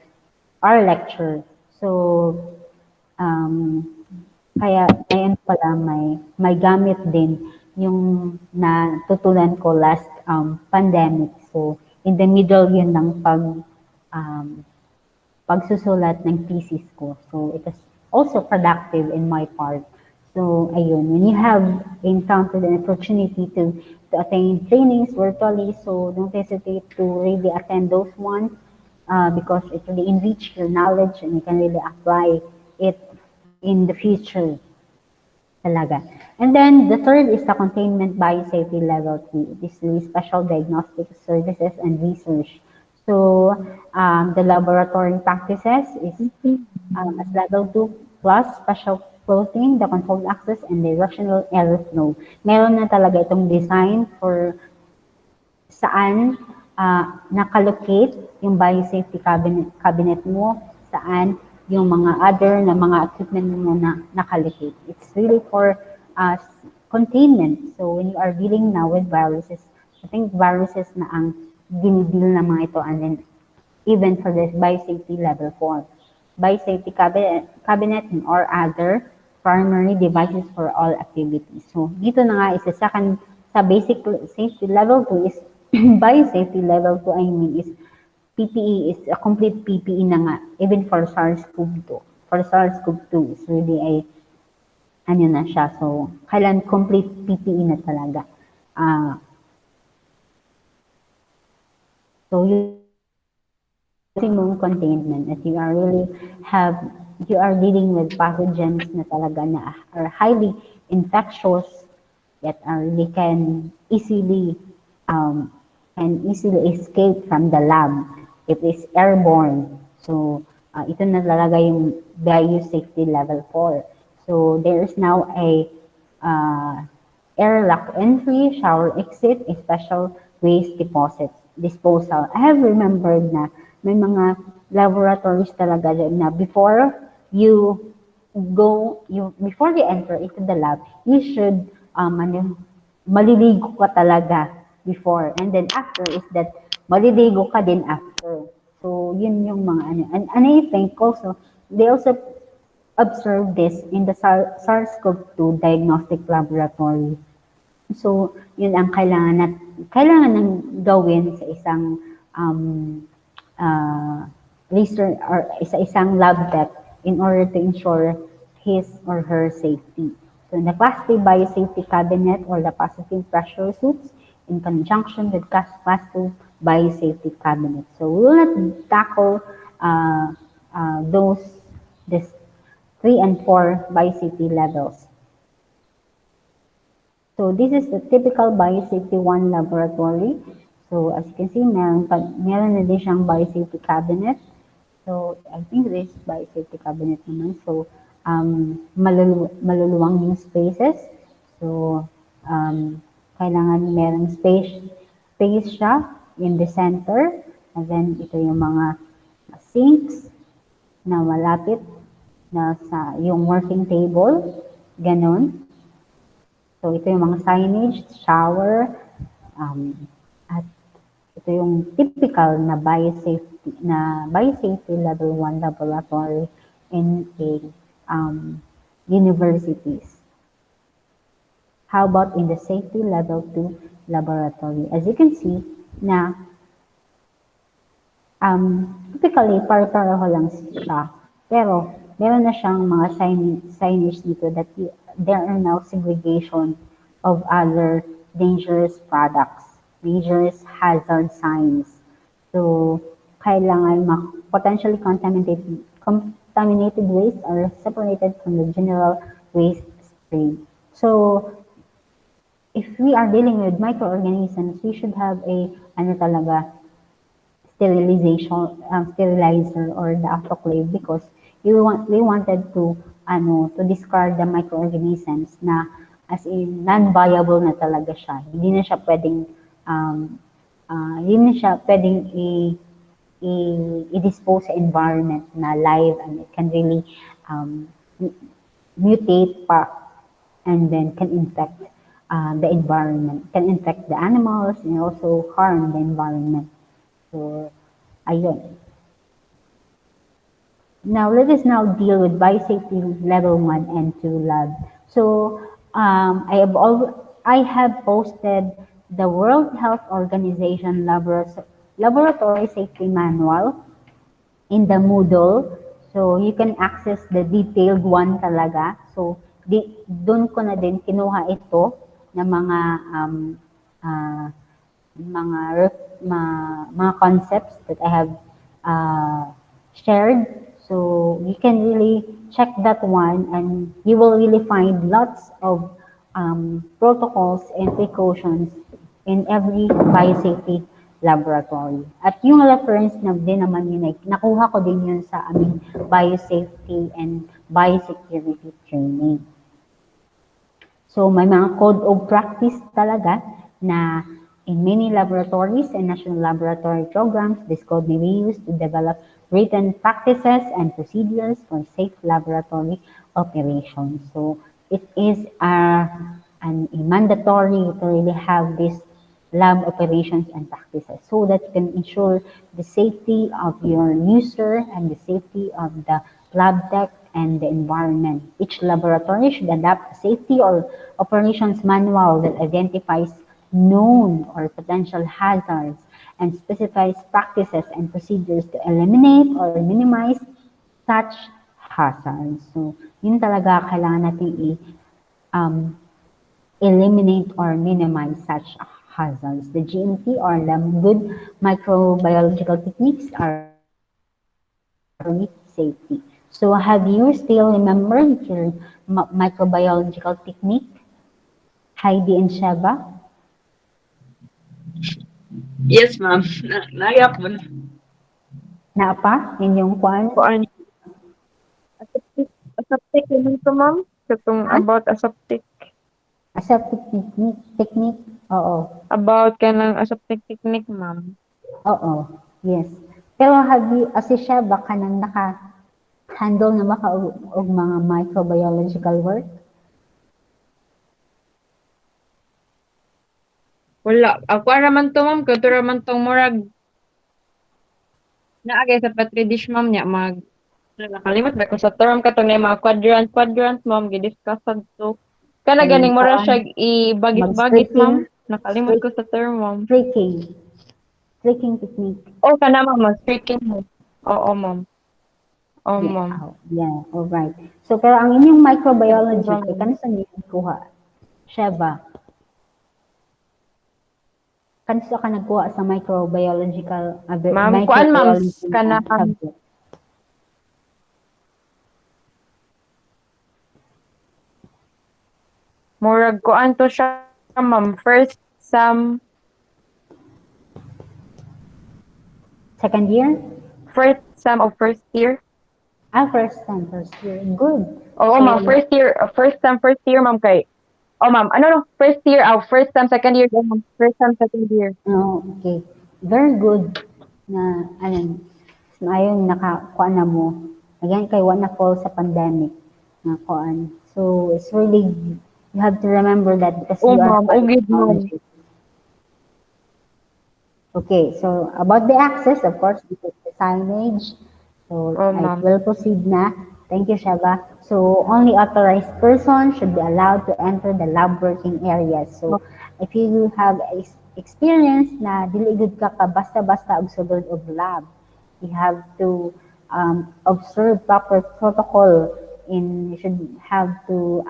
our lecture. So kaya ngayon pala may gamit din yung natutunan ko last pandemic. So in the middle yun ng pagsusulat ng thesis ko. So it was also productive in my part. So ayun, when you have encountered an opportunity to attain trainings virtually, so don't hesitate to really attend those ones because it really enrich your knowledge and you can really apply it in the future talaga. And then the third is the containment biosafety level 3. This is special diagnostic services and research. So the laboratory practices is as level 2 plus special clothing, the controlled access, and directional airflow. Meron na talaga itong design for saan nakalocate yung biosafety cabinet mo, saan yung mga other na mga equipment mo na nakalocate. It's really for containment. So when you are dealing now with viruses, I think viruses na ang dinideal na mga ito, and then even for the biosafety level 4. Biosafety cabinet and or other primary devices for all activities. So dito na nga is the second sa basic safety level 2 is biosafety level 2 I mean is PPE is a complete PPE na nga even for SARS-CoV-2. For SARS-CoV-2 is really a ano na siya. So kailan complete PPE na talaga. So maximum containment that you are dealing with pathogens na talaga na are highly infectious that really can easily escape from the lab if it's airborne. So ito na talaga yung biosafety level 4. So there is now a airlock entry, shower exit, a special waste disposal. I have remembered na may mga laboratories talaga na before you enter into the lab, you should maliligo ka talaga before, and then after is that maliligo ka din after. So yun yung mga and I think also they also observe this in the SARS-CoV-2 diagnostic laboratory. So yun ang kailangan ng gawin sa isang research or isang lab tech in order to ensure his or her safety. So the Class 3 biosafety cabinet or the positive pressure suits in conjunction with Class 2 biosafety cabinet. So we will not tackle this 3 and 4 biosafety levels. So this is the typical biosafety 1 laboratory. So as you can see, meron na din siyang biosafety cabinet. So I think this is biosafety cabinet naman. So maluluwang yung spaces. So, um, kailangan merong space siya in the center. And then, ito yung mga sinks na malapit na sa yung working table. Ganon. So, ito yung mga signage, shower, at ito yung typical na biosafety level 1 laboratory in a universities. How about in the safety level 2 laboratory? As you can see, na typically pare-pareho lang siya. Pero meron na siyang mga signage dito that there are now segregation of other dangerous products, dangerous hazard signs. So, kailangan potentially contaminated waste are separated from the general waste stream. So, if we are dealing with microorganisms, we should have a ano talaga sterilizer or the autoclave because we wanted to discard the microorganisms na as in non-viable na talaga siya. Hindi na siya pwedeng i-dispose sa environment na live and it can really mutate pa and then can infect the environment, can infect the animals and also harm the environment. So, ayun. Now, let us now deal with biosafety level 1 and 2 lab. So, I have posted the World Health Organization Laboratory Safety Manual in the Moodle. So, you can access the detailed one talaga. So, doon ko na din kinuha ito na uh, mga concepts that I have shared. So you can really check that one and you will really find lots of protocols and precautions in every biosafety laboratory. At yung reference na din naman yun, nakuha ko din yun sa aming biosafety and biosecurity training. So may mga code of practice talaga na in many laboratories and national laboratory programs, this code may be used to develop written practices and procedures for safe laboratory operations. So it is a mandatory to really have this lab operations and practices so that you can ensure the safety of your user and the safety of the lab tech and the environment. Each laboratory should adopt a safety or operations manual that identifies known or potential hazards and specifies practices and procedures to eliminate or minimize such hazards. So, yun talaga kailangan natin eliminate or minimize such hazards. The GMT or the good microbiological techniques are safety. So have you still remembered your microbiological technique, Heidi and Sheva? Yes, ma'am. Naiyak mo na. Naapa? Inyong kwan? Kuan aseptic yun to ma'am. Katong about aseptic. Aseptic technique? Oo. About kanang aseptic technique ma'am. Oo. Yes. Pero si Sheva ka nang handle na maka og mga microbiological work? Wala. Ako raman to ma'am. Kato raman tong murag naagay sa petri dish ma'am niya nakalimot ba ko sa term katong na mga quadrant ma'am gidiscuss to. Kana Ay, ganing mura kuan, siya ibagis-bagis mag-streaking, ma'am. Nakalimot ko sa term ma'am. streaking technique. Oh, kana ma'am, streaking mo. Oo ma'am. Oh Yeah, ma'am. yeah, all right. So, pero ang inyong microbiology, Ma'am. kay kano sa niyo kuha? Sheba, kanso ka nagkuha sa microbiological, Ma'am, kuan ma'am, microbiology kana subject? murag kuan to siya ma'am. First sem Second year? of first year. First year. Good. Oo, ma'am. So, First year, ma'am, kay. Oh, ma'am. Ano, no? First time, second year, ma'am. First time, second year. no, okay. Very good na, ano, ayun, nakakuha na mo. Again, kay wala na fall sa pandemic na kuan. So, it's really, you have to remember that because Oh, you are ma'am. Oh, following good, ma'am. technology. Okay, so about the access, of course, this is the signage. So Oh, I ma'am. will proceed na. Thank you, Shaba. So only authorized person should be allowed to enter the lab working areas. So if you have experience na dili gud ka basta-basta og sugod og lab, you have to observe proper protocol in you should have to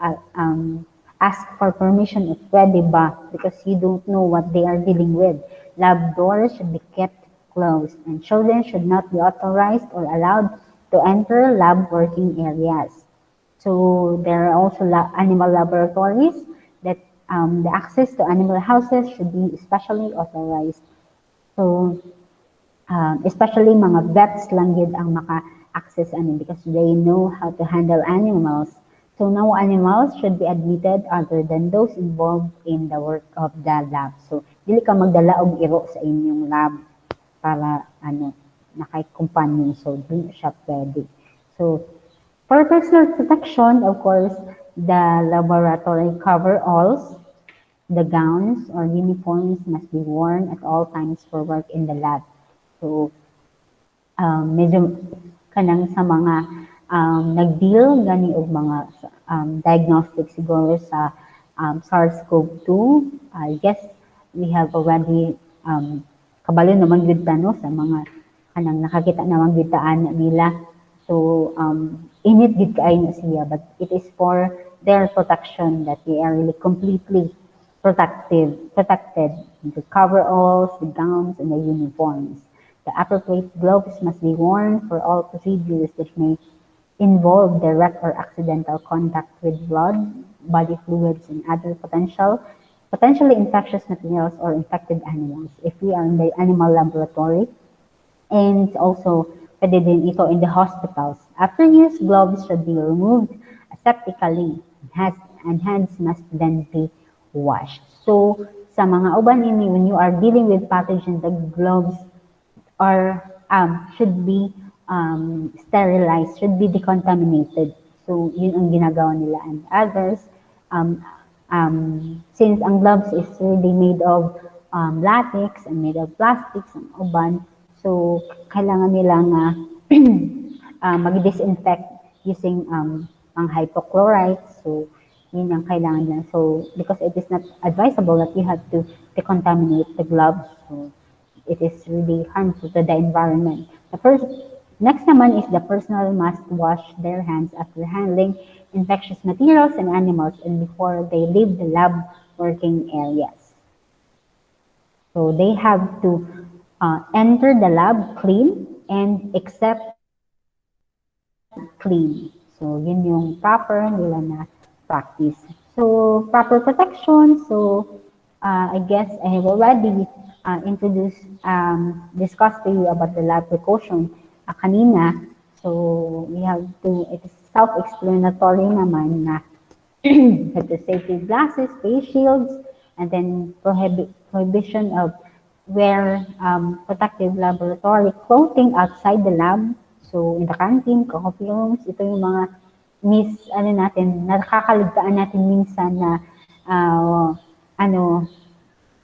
ask for permission if pwede ba because you don't know what they are dealing with. Lab doors should be kept closed and children should not be authorized or allowed to enter lab working areas. So there are also animal laboratories that the access to animal houses should be especially authorized. So especially mga vets lang yun ang maka-access ano because they know how to handle animals. So no animals should be admitted other than those involved in the work of the lab. So dili ka magdala og iro sa inyong lab para ano nakay companion so dili siya pwede. So for personal protection, of course, the laboratory coveralls, the gowns or uniforms must be worn at all times for work in the lab. So medyo kanang sa mga nag-deal gani og mga diagnostic siguro sa SARS-CoV-2. I guess we have already kabalo naman gyud ta no sa mga kanang nakakita naman gyud ta ana nila. So init gid kaayo na siya but it is for their protection that they are really completely protected, the coveralls, the gowns, and the uniforms. The appropriate gloves must be worn for all procedures that may involve direct or accidental contact with blood, body fluids, and other potentially infectious materials or infected animals. If we are in the animal laboratory, and also pwede din ito in the hospitals. After use, gloves should be removed aseptically and hands must then be washed. So, sa mga uban ini, when you are dealing with pathogens, the gloves are should be sterilized, should be decontaminated. So, yun ang ginagawa nila. And others, um, since ang gloves is really made of latex and made of plastics, ang uban, so kailangan nila nga mag-disinfect using ang hypochlorite. So, yun ang kailangan nila. So, because it is not advisable that you have to decontaminate the gloves. So, it is really harmful to the environment. Next naman is the personnel must wash their hands after handling infectious materials and animals and before they leave the lab working areas. So they have to enter the lab clean and except clean. So yun yung proper nila na practice. So proper protection. So I guess I have already discussed to you about the lab precaution kanina. So we have to, it is self-explanatory naman na the safety glasses, face shields, and then prohibition of wear protective laboratory clothing outside the lab. So in the canteen, coffee rooms, ito yung mga ano natin, nakakaligtaan natin minsan na ano,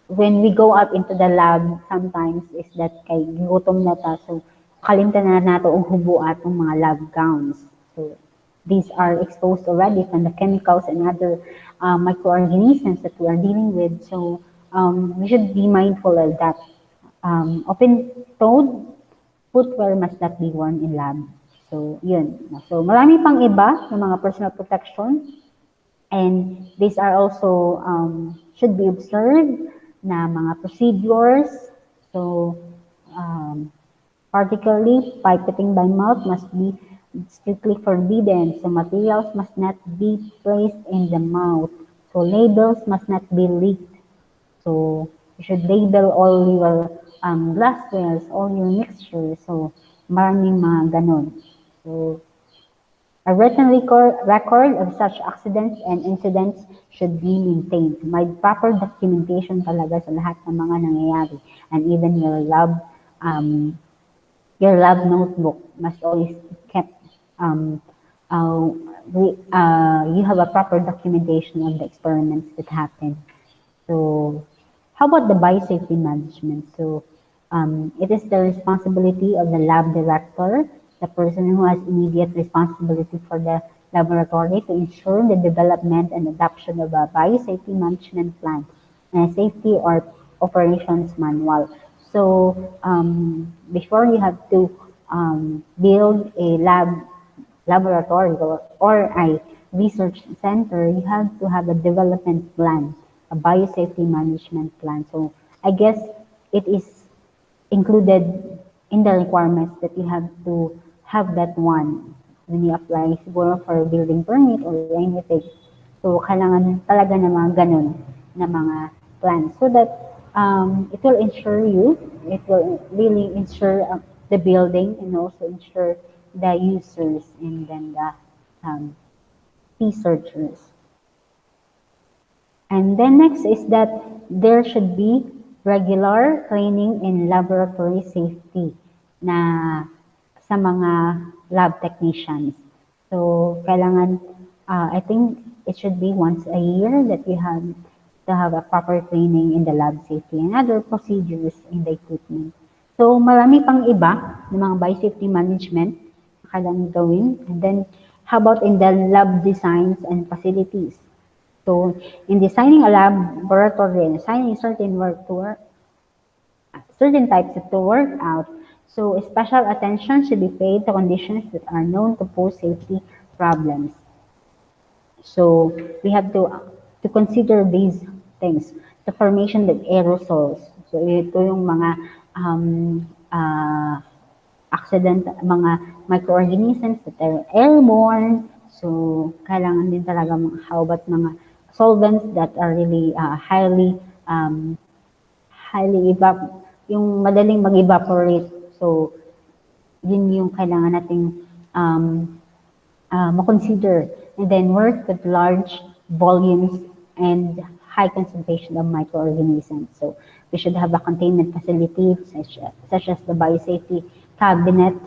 when we go up into the lab, sometimes is that kay gutom na ta. So, kalimtan na nato og hubo atong mga lab gowns. So, these are exposed already from the chemicals and other microorganisms that we are dealing with. So, we should be mindful of that. Open-toed footwear must not be worn in lab. So, yun. So, marami pang iba ng mga personal protection. And these are also should be observed na mga procedures. So, particularly, pipetting by mouth must be strictly forbidden. So, materials must not be placed in the mouth. So, labels must not be leaked. So, you should label all your glasswares, all your mixtures. So, maraming mga ganon. So, A written record of such accidents and incidents should be maintained. May proper documentation talaga sa lahat ng mga nangyayari. And even um, your lab notebook must always be kept. Uh, you have a proper documentation of the experiments that happen. So, how about the biosafety management? So, it is the responsibility of the lab director, the person who has immediate responsibility for the laboratory, to ensure the development and adoption of a biosafety management plan and a safety or operations manual. So, before you have to build a laboratory or a research center, you have to have a development plan, a biosafety management plan. So I guess it is included in the requirements that you have to have that one when you apply siguro for a building permit or anything. So kailangan talaga ng mga ganun na mga plans so that it will ensure you, it will really ensure the building and also ensure the users and then the um, researchers. And then next is that there should be regular training in laboratory safety na sa mga lab technicians. So, kailangan, I think it should be once a year that you have to have a proper training in the lab safety and other procedures in the equipment. So, marami pang iba ng mga biosafety management na kailangan gawin. And then, how about in the lab designs and facilities? So, in designing a laboratory and assigning certain types to work out, so special attention should be paid to conditions that are known to pose safety problems. So, we have to consider these things. The formation of aerosols. So, ito yung mga accident, mga microorganisms that are airborne. So, kailangan din talaga how about mga solvents that are really highly yung madaling mag-evaporate. So, yun yung kailangan nating consider. And then work with large volumes and high concentration of microorganisms. So we should have a containment facility such as the biosafety cabinet.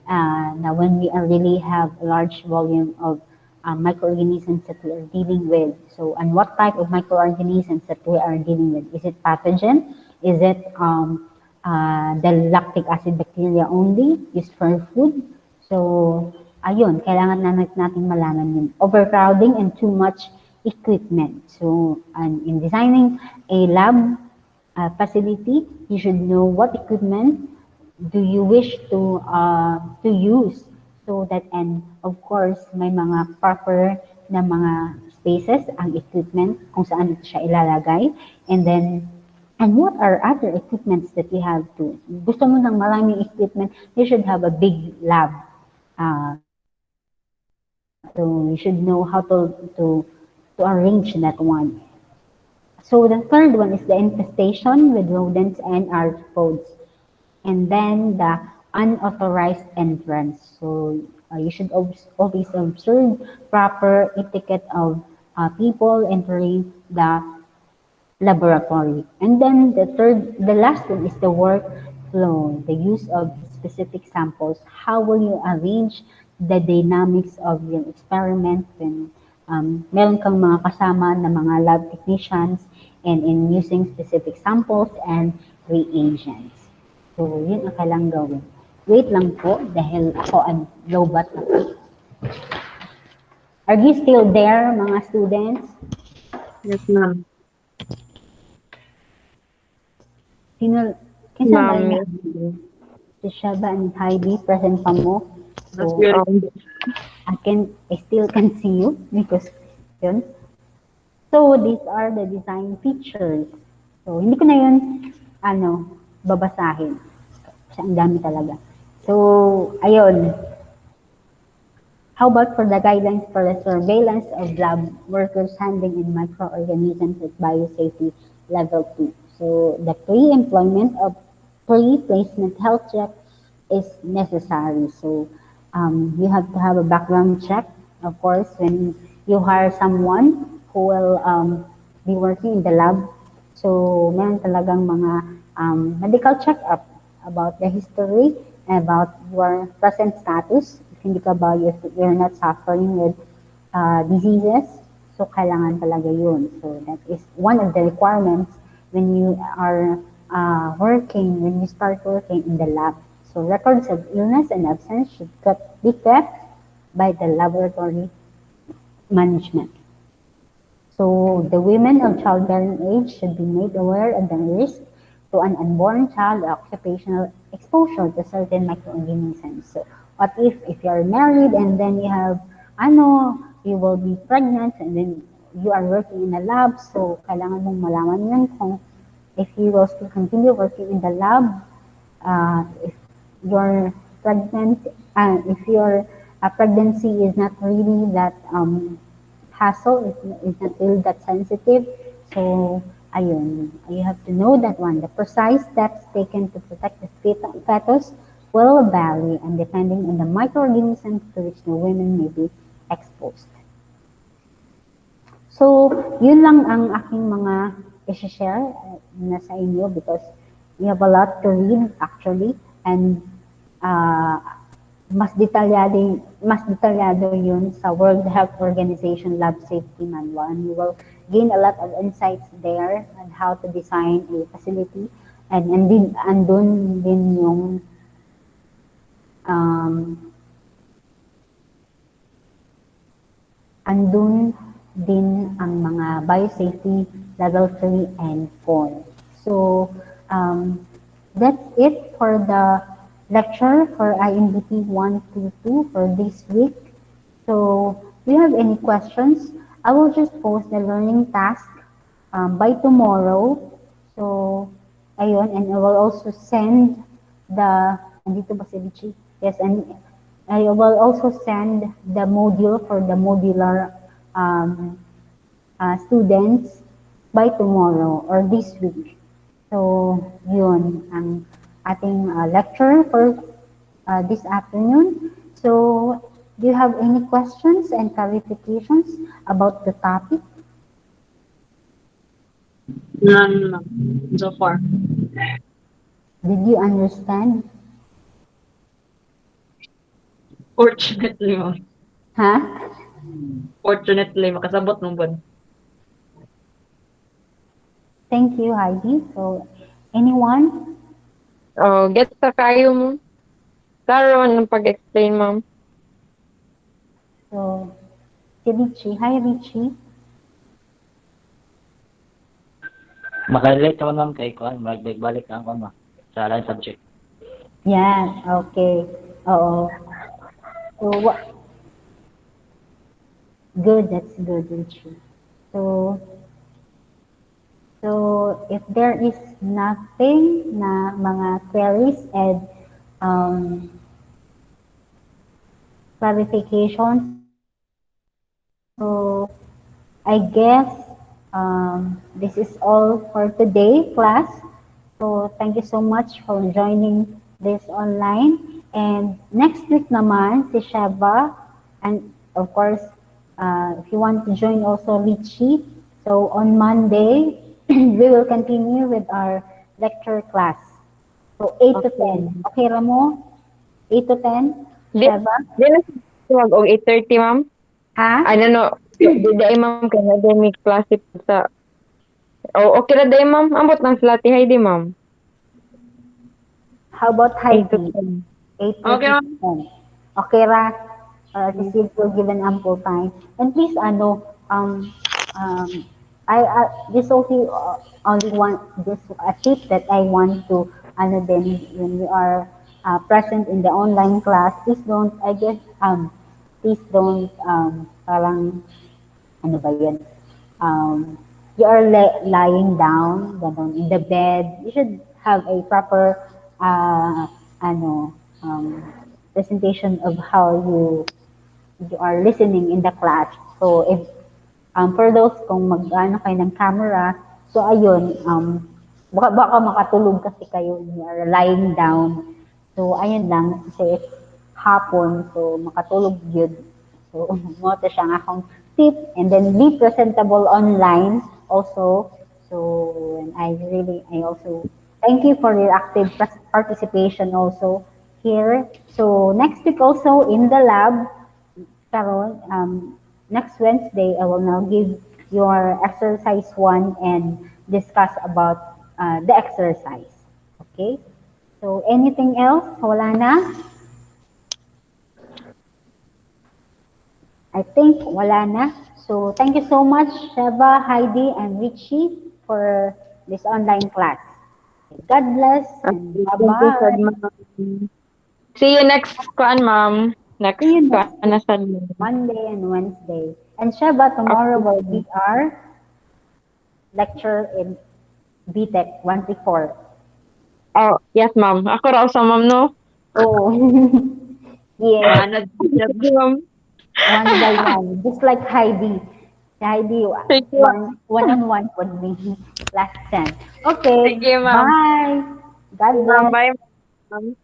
Now when we are really have a large volume of microorganisms that we are dealing with. So and what type of microorganisms that we are dealing with? Is it pathogen? Is it the lactic acid bacteria only used for food? So ayun, kailangan natin malaman yun. Overcrowding and too much equipment. So, in designing a lab facility, you should know what equipment do you wish to use so that, and of course, may mga proper na mga spaces ang equipment kung saan ito siya ilalagay. And then, and what are other equipments that you have to? Gusto mo ng maraming equipment, you should have a big lab. So you should know how to arrange that one. So the third one is the infestation with rodents and arthropods. And then the unauthorized entrance. So you should always observe proper etiquette of people entering the laboratory. And then the last one is the workflow, the use of specific samples. How will you arrange the dynamics of your experiment when meron kang mga kasama na mga lab technicians and in using specific samples and reagents. So, yun ang kailangang gawin. Wait lang po dahil ako ang lobat ako. Are you still there, mga students? Yes, ma'am. Sino, kinsa ba Ma'am, niya? Si Shaba and Heidi, present pa mo. So, I still can see you because yun. So, these are the design features. So, hindi ko na yun, babasahin. Kasi ang dami talaga. So, ayun. How about for the guidelines for the surveillance of lab workers handling in microorganisms at biosafety level 2? So, the pre-placement health check is necessary. So, You have to have a background check, of course, when you hire someone who will be working in the lab. So, meron talagang mga medical check-up about the history, about your present status. If hindi ka ba, if you're not suffering with diseases, so kailangan talaga yun. So, that is one of the requirements when you are when you start working in the lab. So records of illness and absence should be kept by the laboratory management. So the women of childbearing age should be made aware of the risk to an unborn child occupational exposure to certain microorganisms. So what if you are married and then you have you will be pregnant and then you are working in a lab, so kailangan mong malaman yun kung if you will still continue working in the lab, if you're pregnant, if your pregnancy is not really that hassle, is not really that sensitive, so ayun, you have to know that one. The precise steps taken to protect the fetus will vary and depending on the microorganisms to which the women may be exposed. So, yun lang ang aking mga i-share na sa inyo because we have a lot to read actually and uh, mas detalyado yun sa World Health Organization Lab Safety Manual and you will gain a lot of insights there on how to design a facility and andun din yung um, andun din ang mga biosafety level 3 and 4. So, that's it for the lecture for InBt122 for this week. So, do you have any questions? I will just post the learning task by tomorrow. So, ayun, and I will also send andito ba si Richie? Yes, and I will also send the module for the modular students by tomorrow or this week. So, yun ang ating lecture for this afternoon. So, do you have any questions and clarifications about the topic? None, so far. Did you understand? Fortunately, ma'am. Huh? Fortunately, makasabot nung buwan. Thank you, Heidi. So, anyone? Oh, get sa kayo mo. Karon ng pag-explain, ma'am. So, si Richie. Hi, Richie. Makalilate ako ma'am kay Kuan, magbalik ang kuan sa line subject. Yeah, okay. Oo. So, good, that's good, Richie. So, if there is nothing na mga queries and clarifications, so I guess this is all for today, class. So thank you so much for joining this online. And next week naman, si Sheva, and of course, if you want to join also Richie, so on Monday, we will continue with our lecture class. So 8 to 10. Okay, Ramo? 8 to 10? Sheva? Di na siya og 8:30, ma'am. Ha? I don't know. Di ay, ma'am, kaya na din may klase sa... Oh, okay na day, ma'am. Ambot ng slati. Hi, di, ma'am. How about 8 to Heidi? 10. 8 Okay, ma'am. 10. Okay, Ra. Cecile will give an ample time. And please, this only one, this a tip that I want to, then when you are present in the online class, please don't, parang, ano ba yun? You are lying down, ganun, in the bed. You should have a proper, ano, presentation of how you are listening in the class. So, if, for those kung mag-ano kayo ng camera, so ayun, baka makatulog kasi kayo, you are lying down. So, ayun lang, kasi hapon. So, makatulog yun. So, mo to siya nga akong tip. And then, be presentable online also. So, and I also thank you for your active participation also here. So, next week also in the lab, Carol, next Wednesday, I will now give your exercise one and discuss about the exercise. Okay? So, anything else? Wala na? I think wala na. So, thank you so much, Sheva, Heidi, and Richie for this online class. God bless and Okay, thank you so bye-bye. much. See you next kuan, ma'am. Next See you next kuan week, na sa Monday and Wednesday. And Sheva, tomorrow Okay. will be our lecture in BTech 134. Oh, yes, ma'am. Ako raw sa ma'am, no? Oh, yes, Manad Sige, ma'am. one by one, just like Heidi. Heidi, Thank you. one-on-one with me last time. Okay, Sige, ma'am. bye. God Ma'am, bless. bye, ma'am.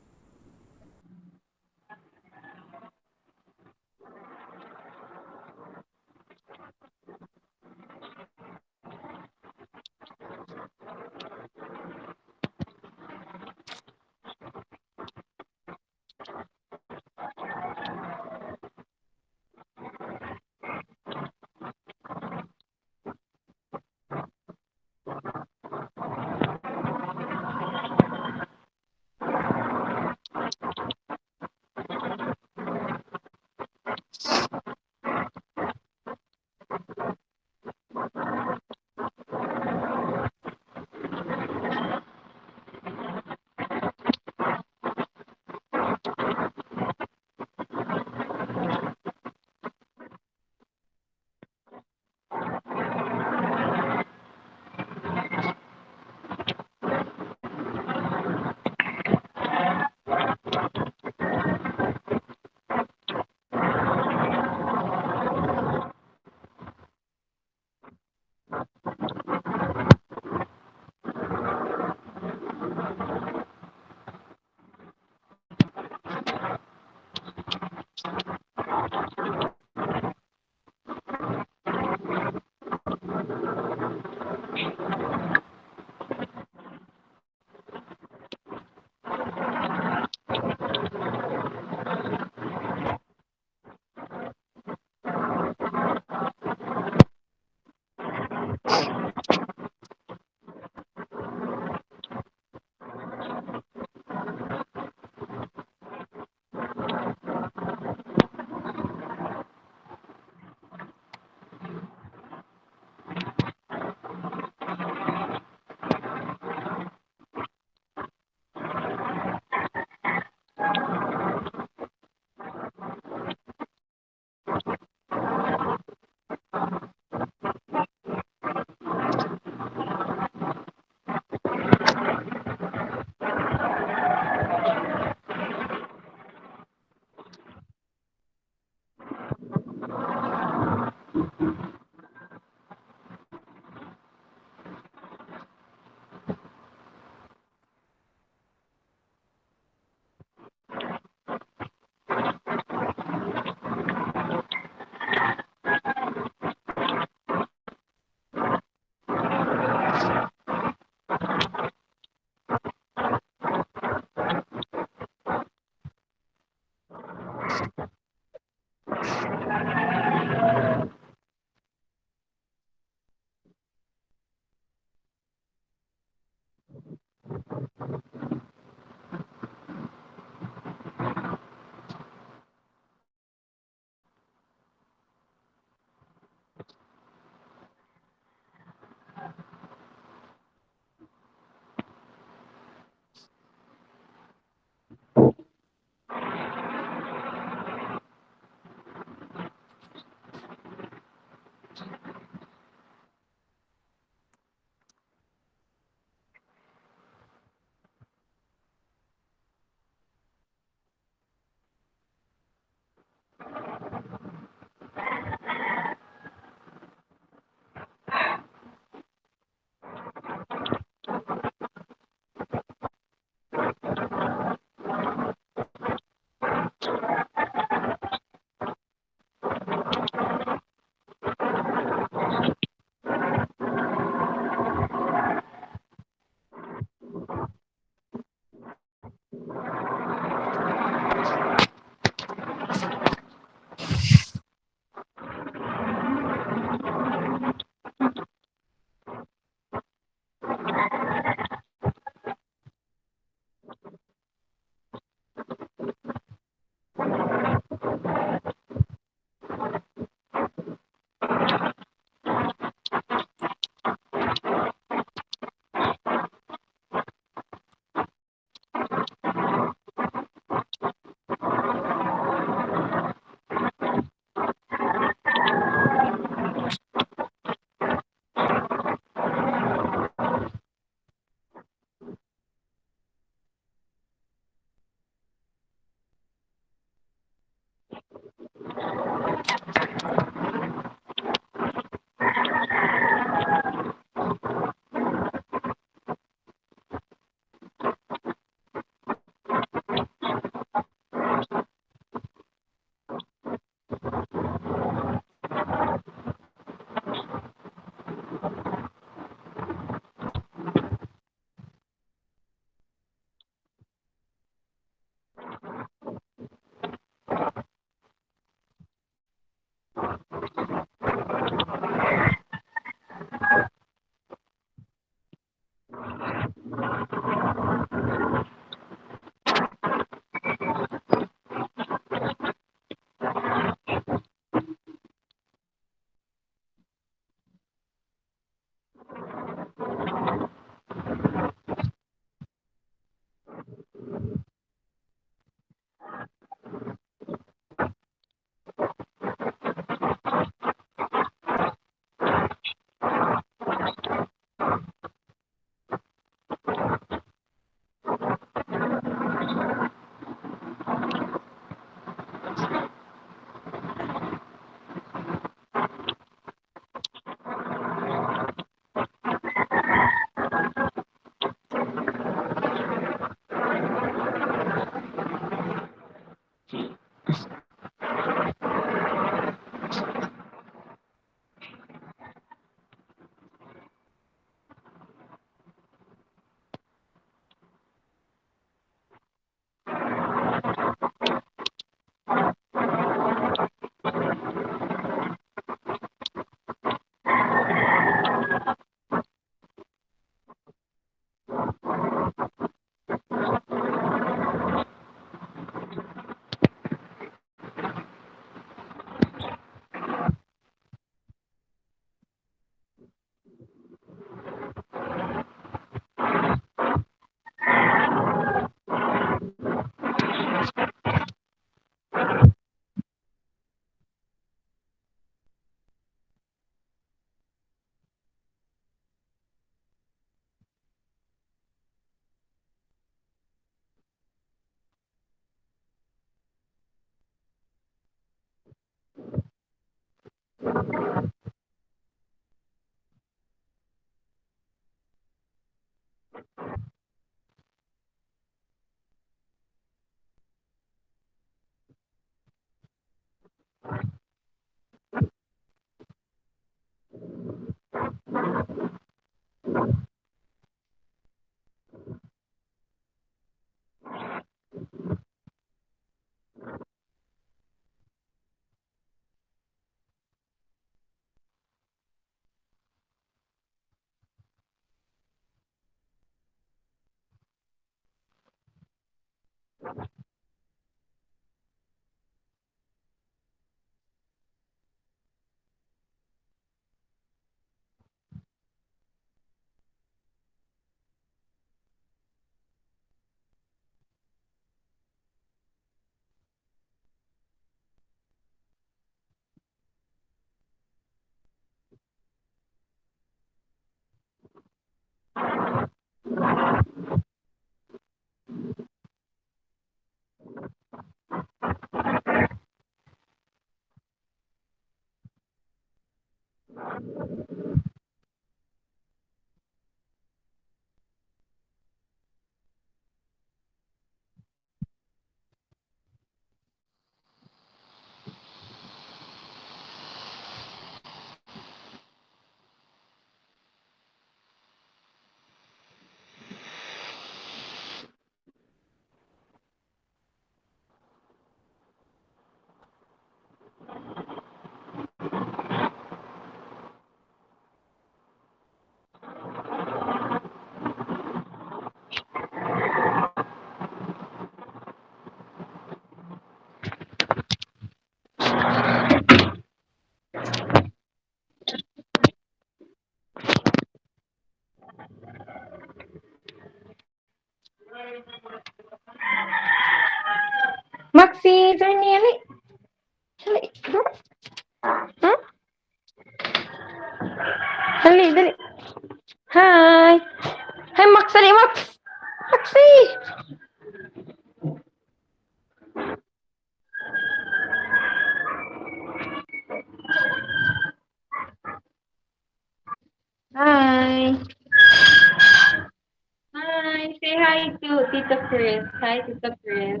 Chris. Hi, Tita Chris.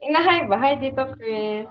Inahay ba? Hi, Tito Chris.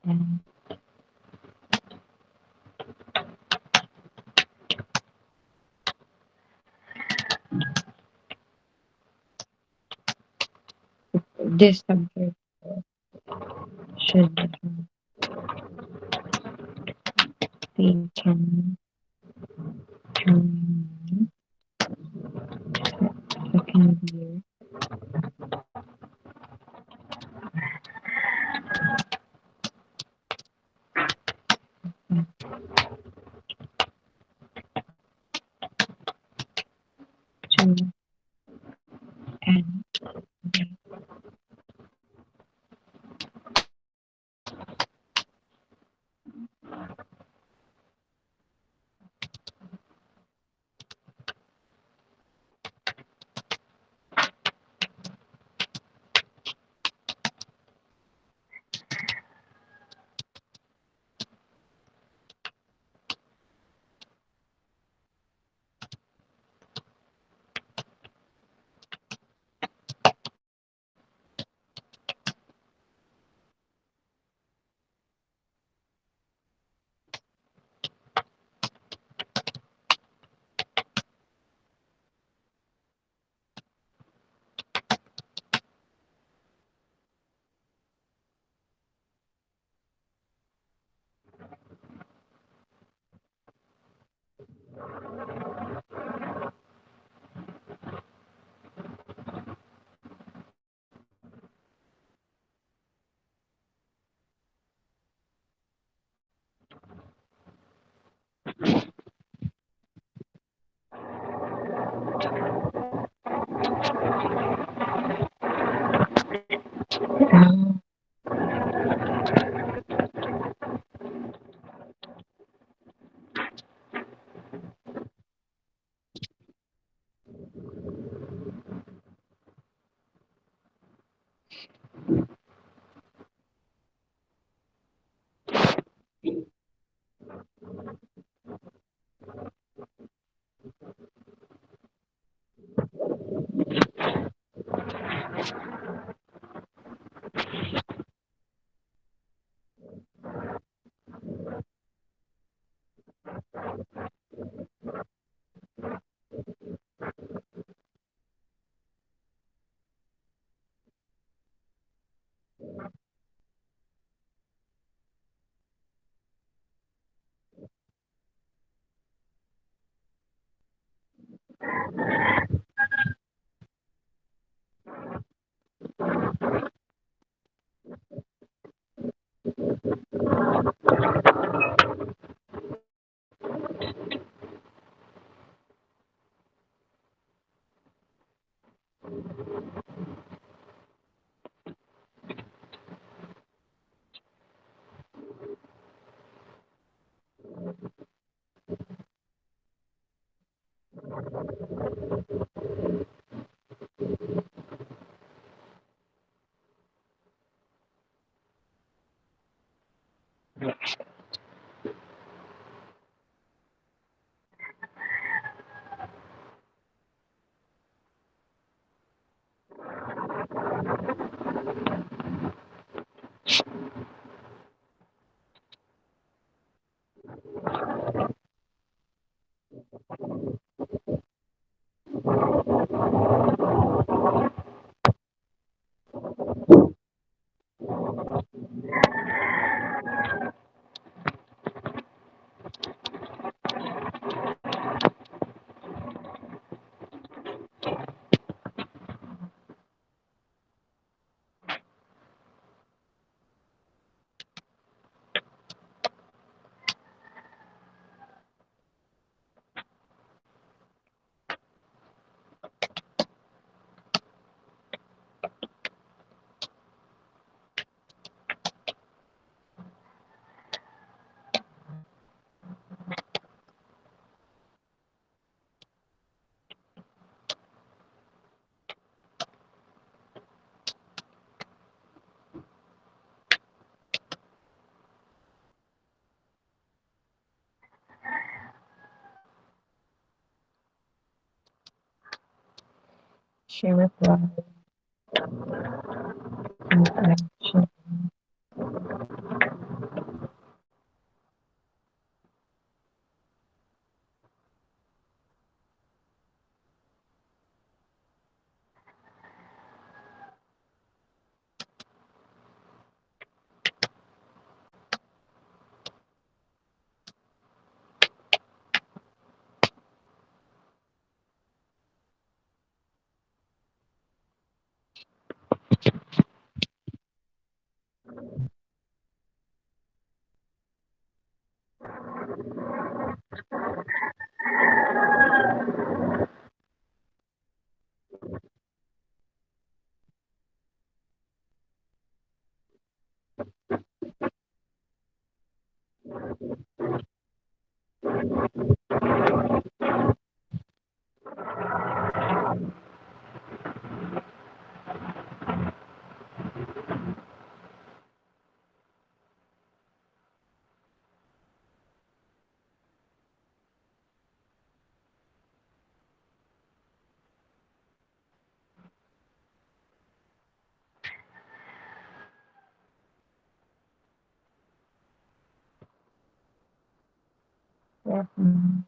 And this subject should be taken during second year to and She replied, "Interaction." Yes, ma'am.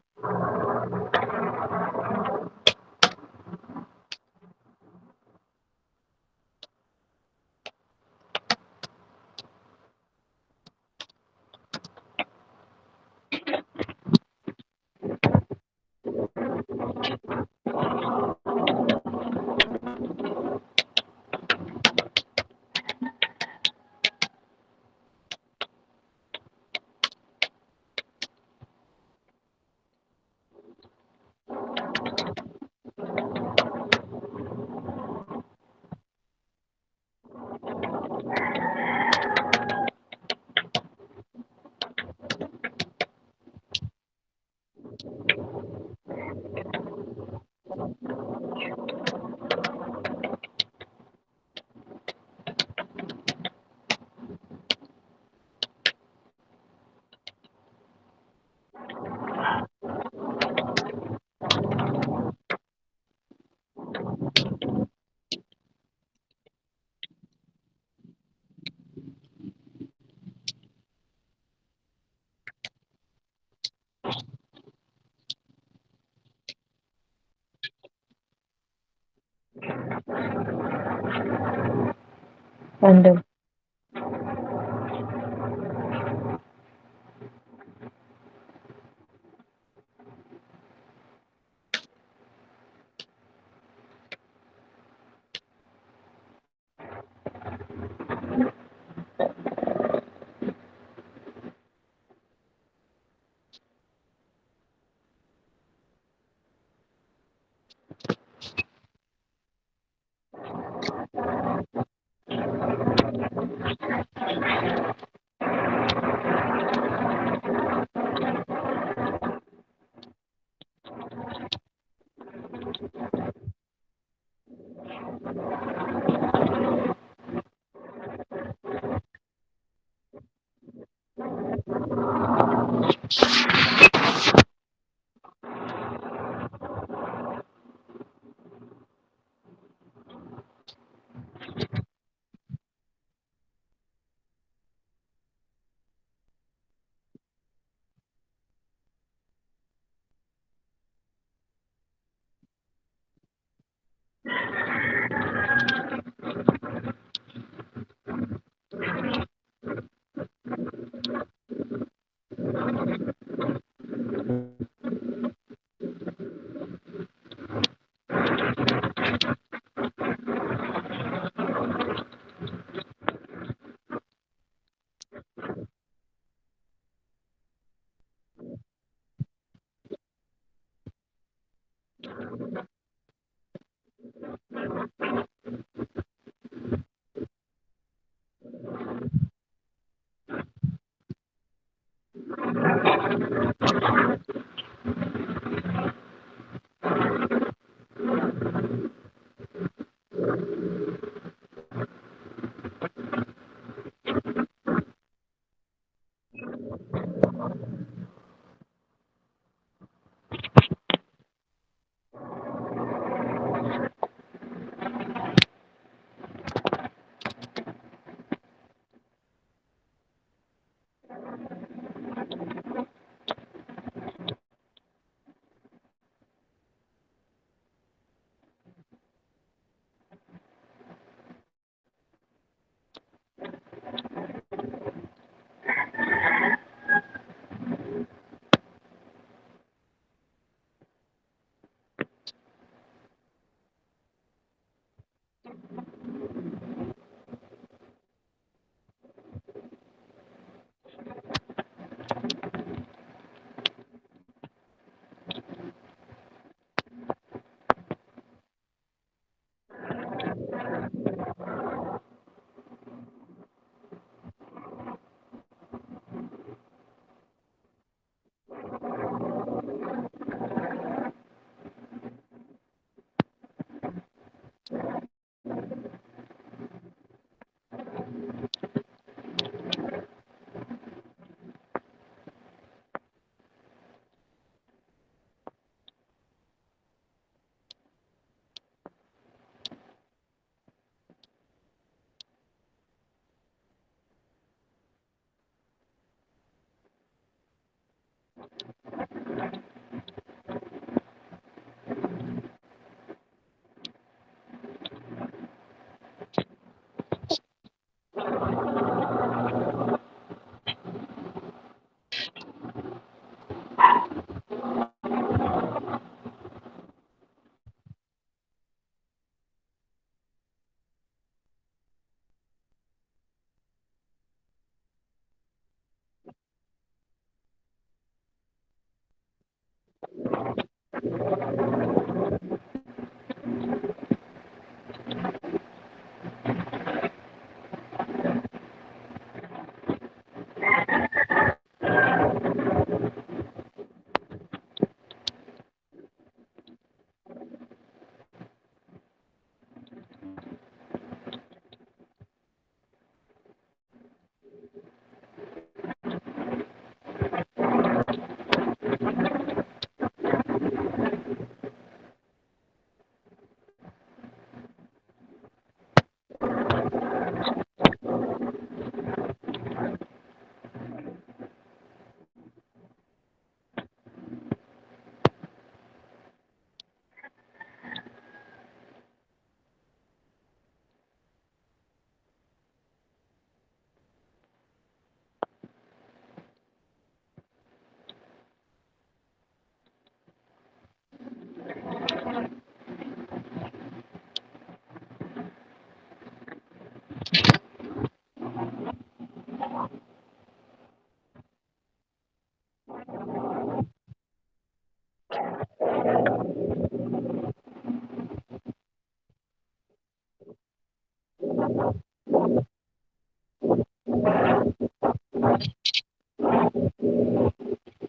Wonder.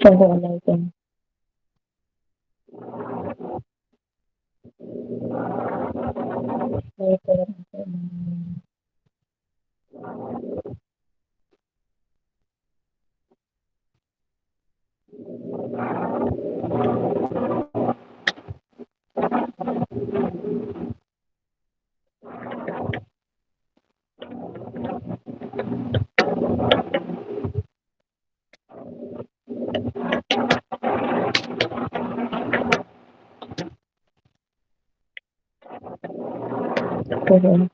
Pag-uulitin. Okay.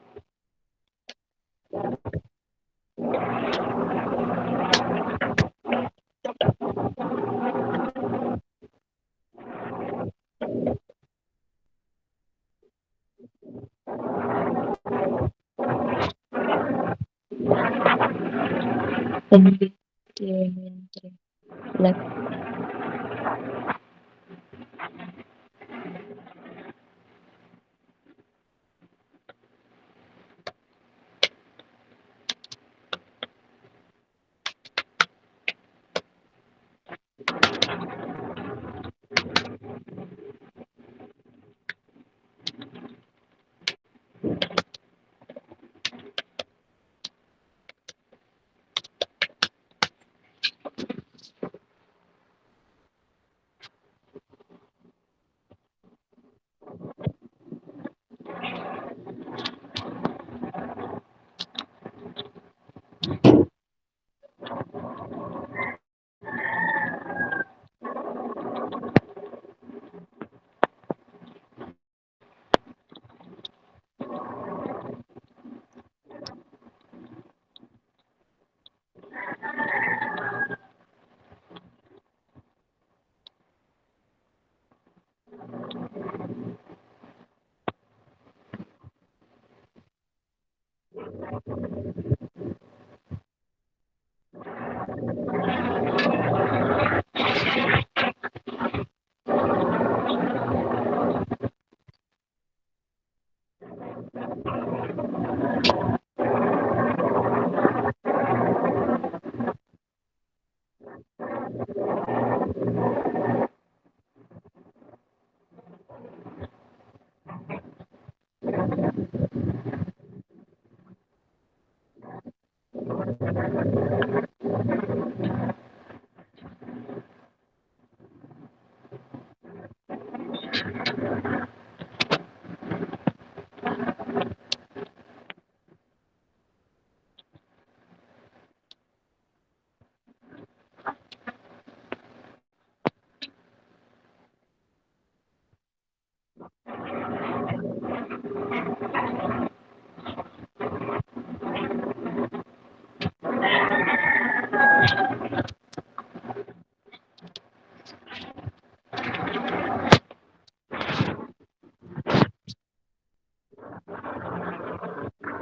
NBT123. Left.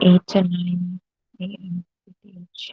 Eight to 9 a.m. PTH.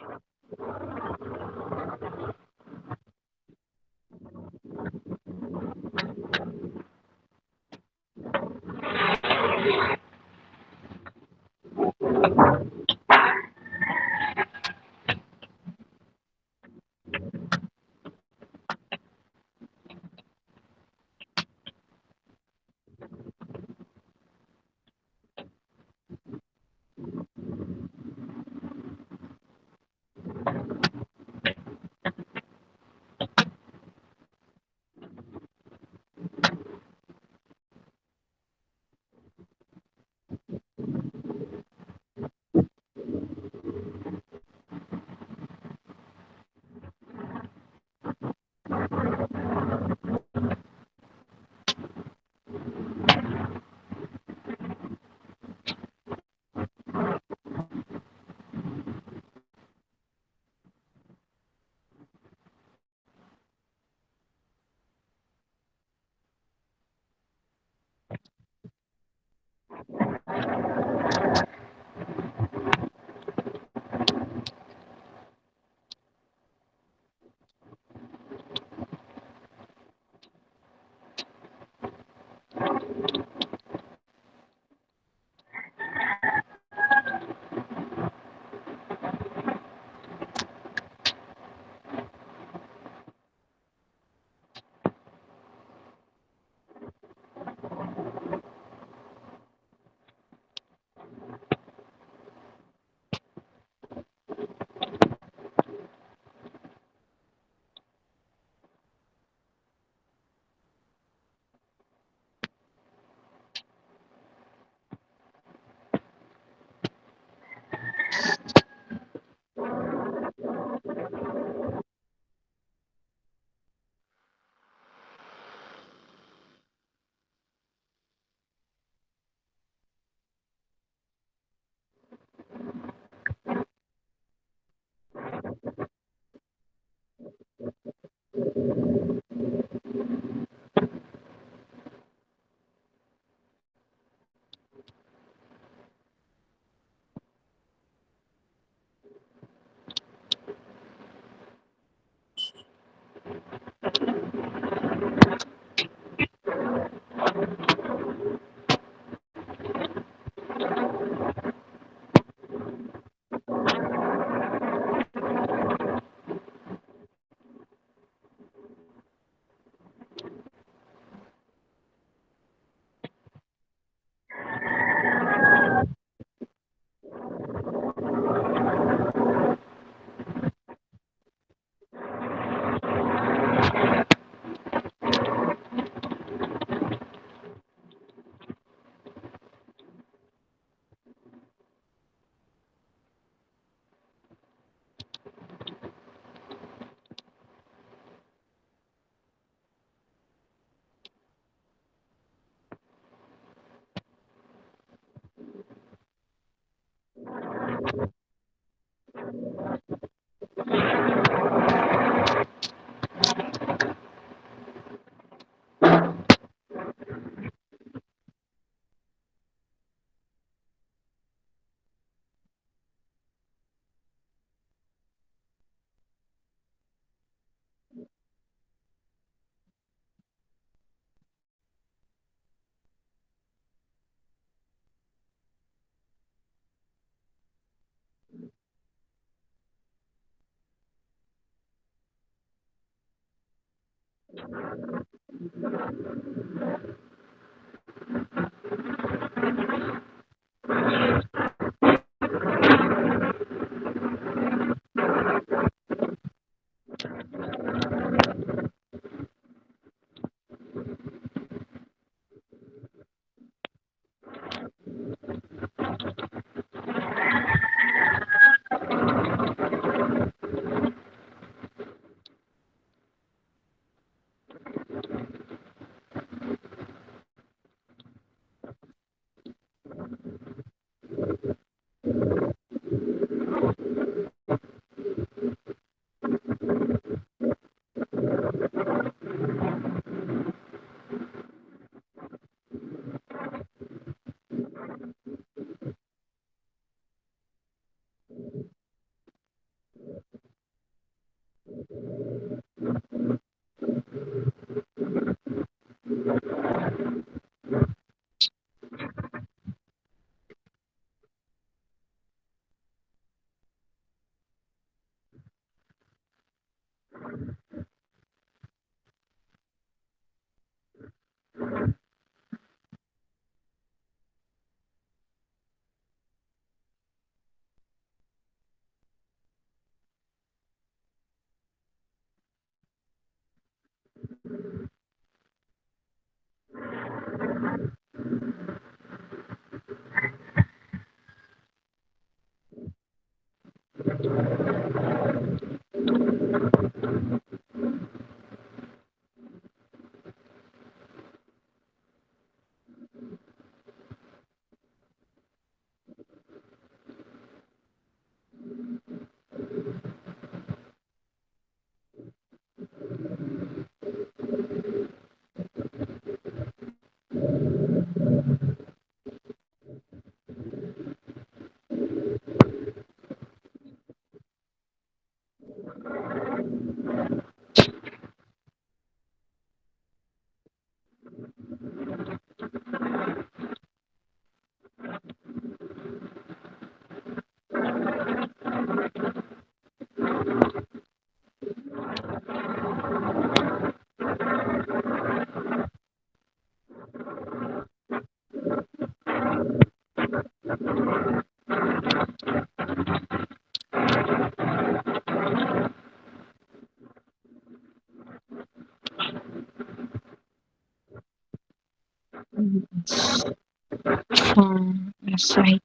For a site,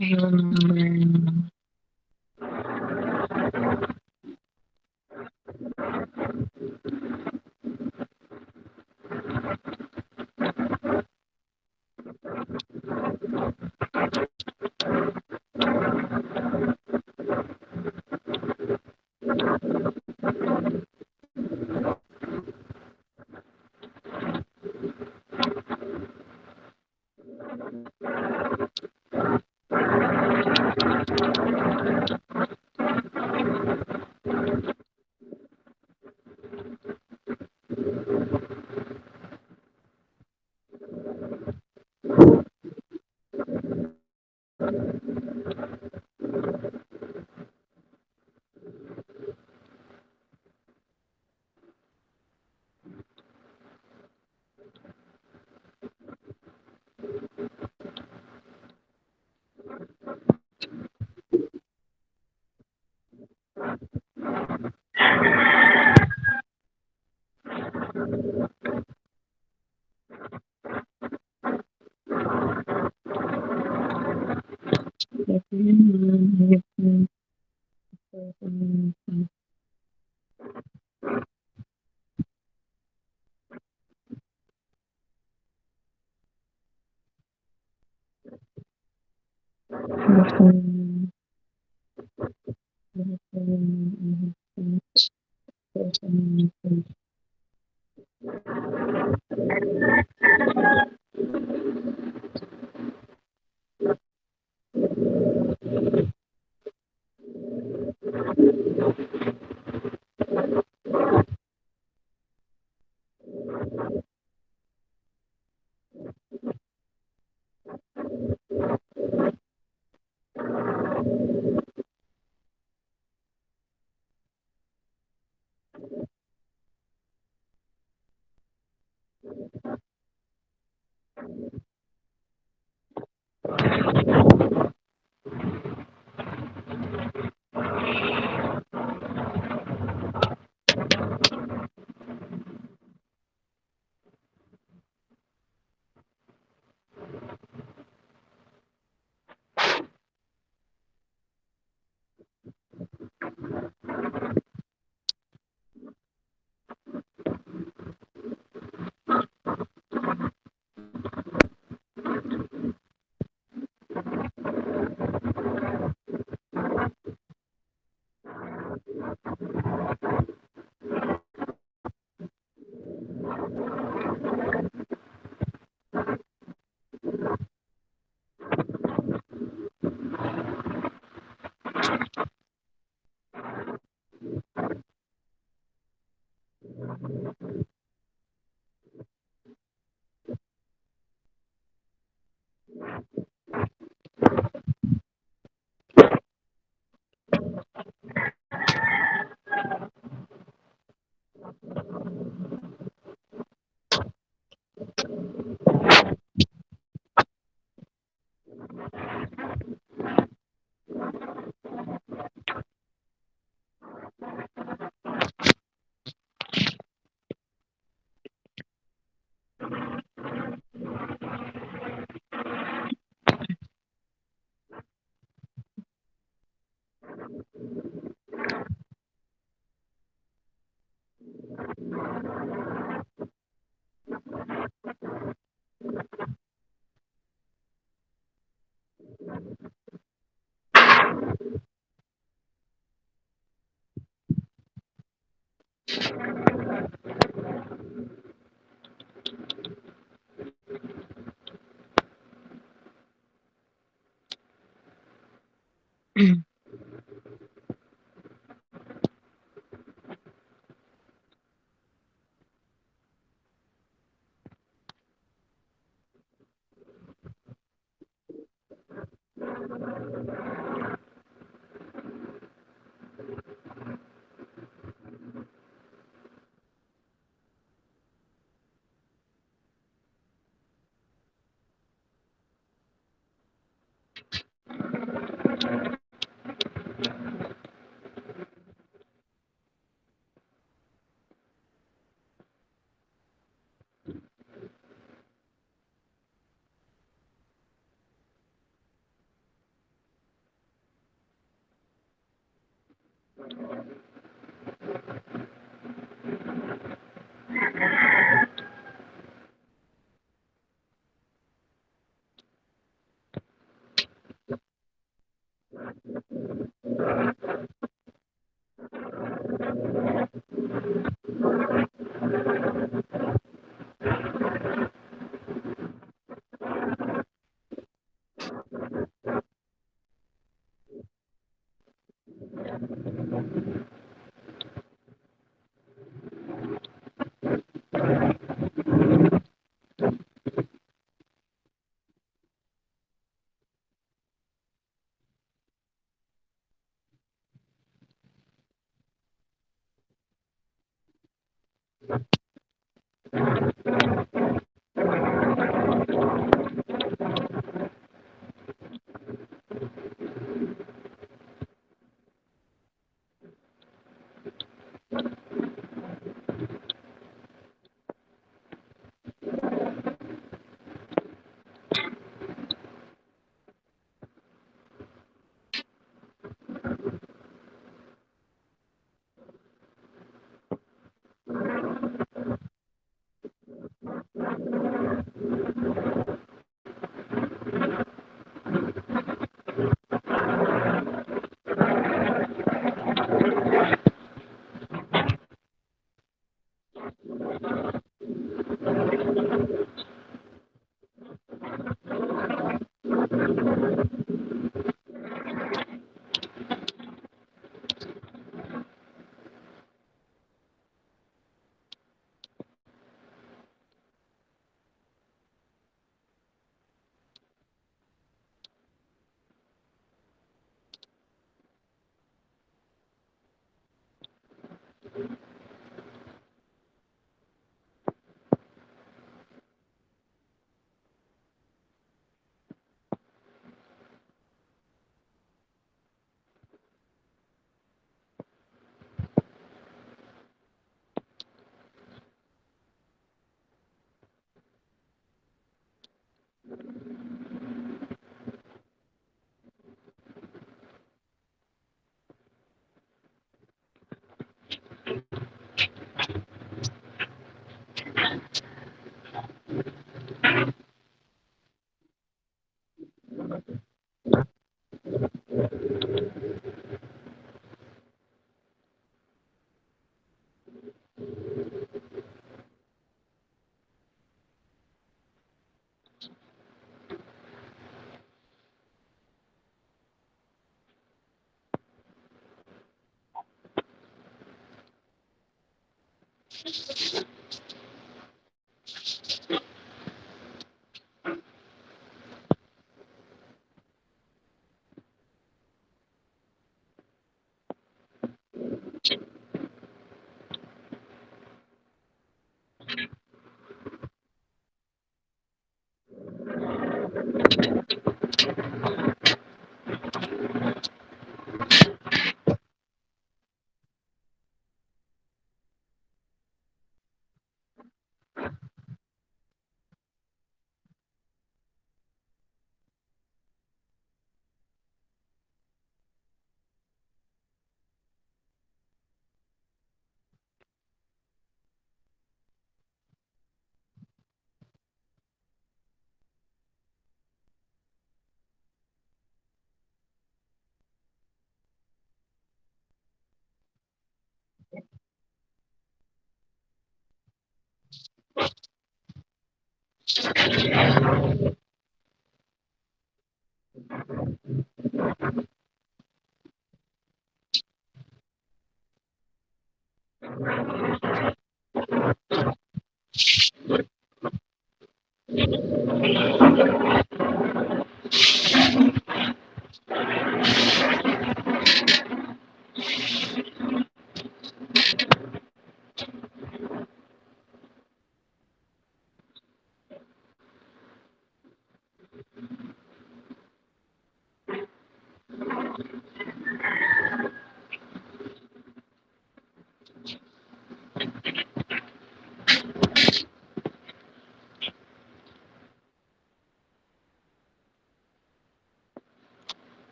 I remember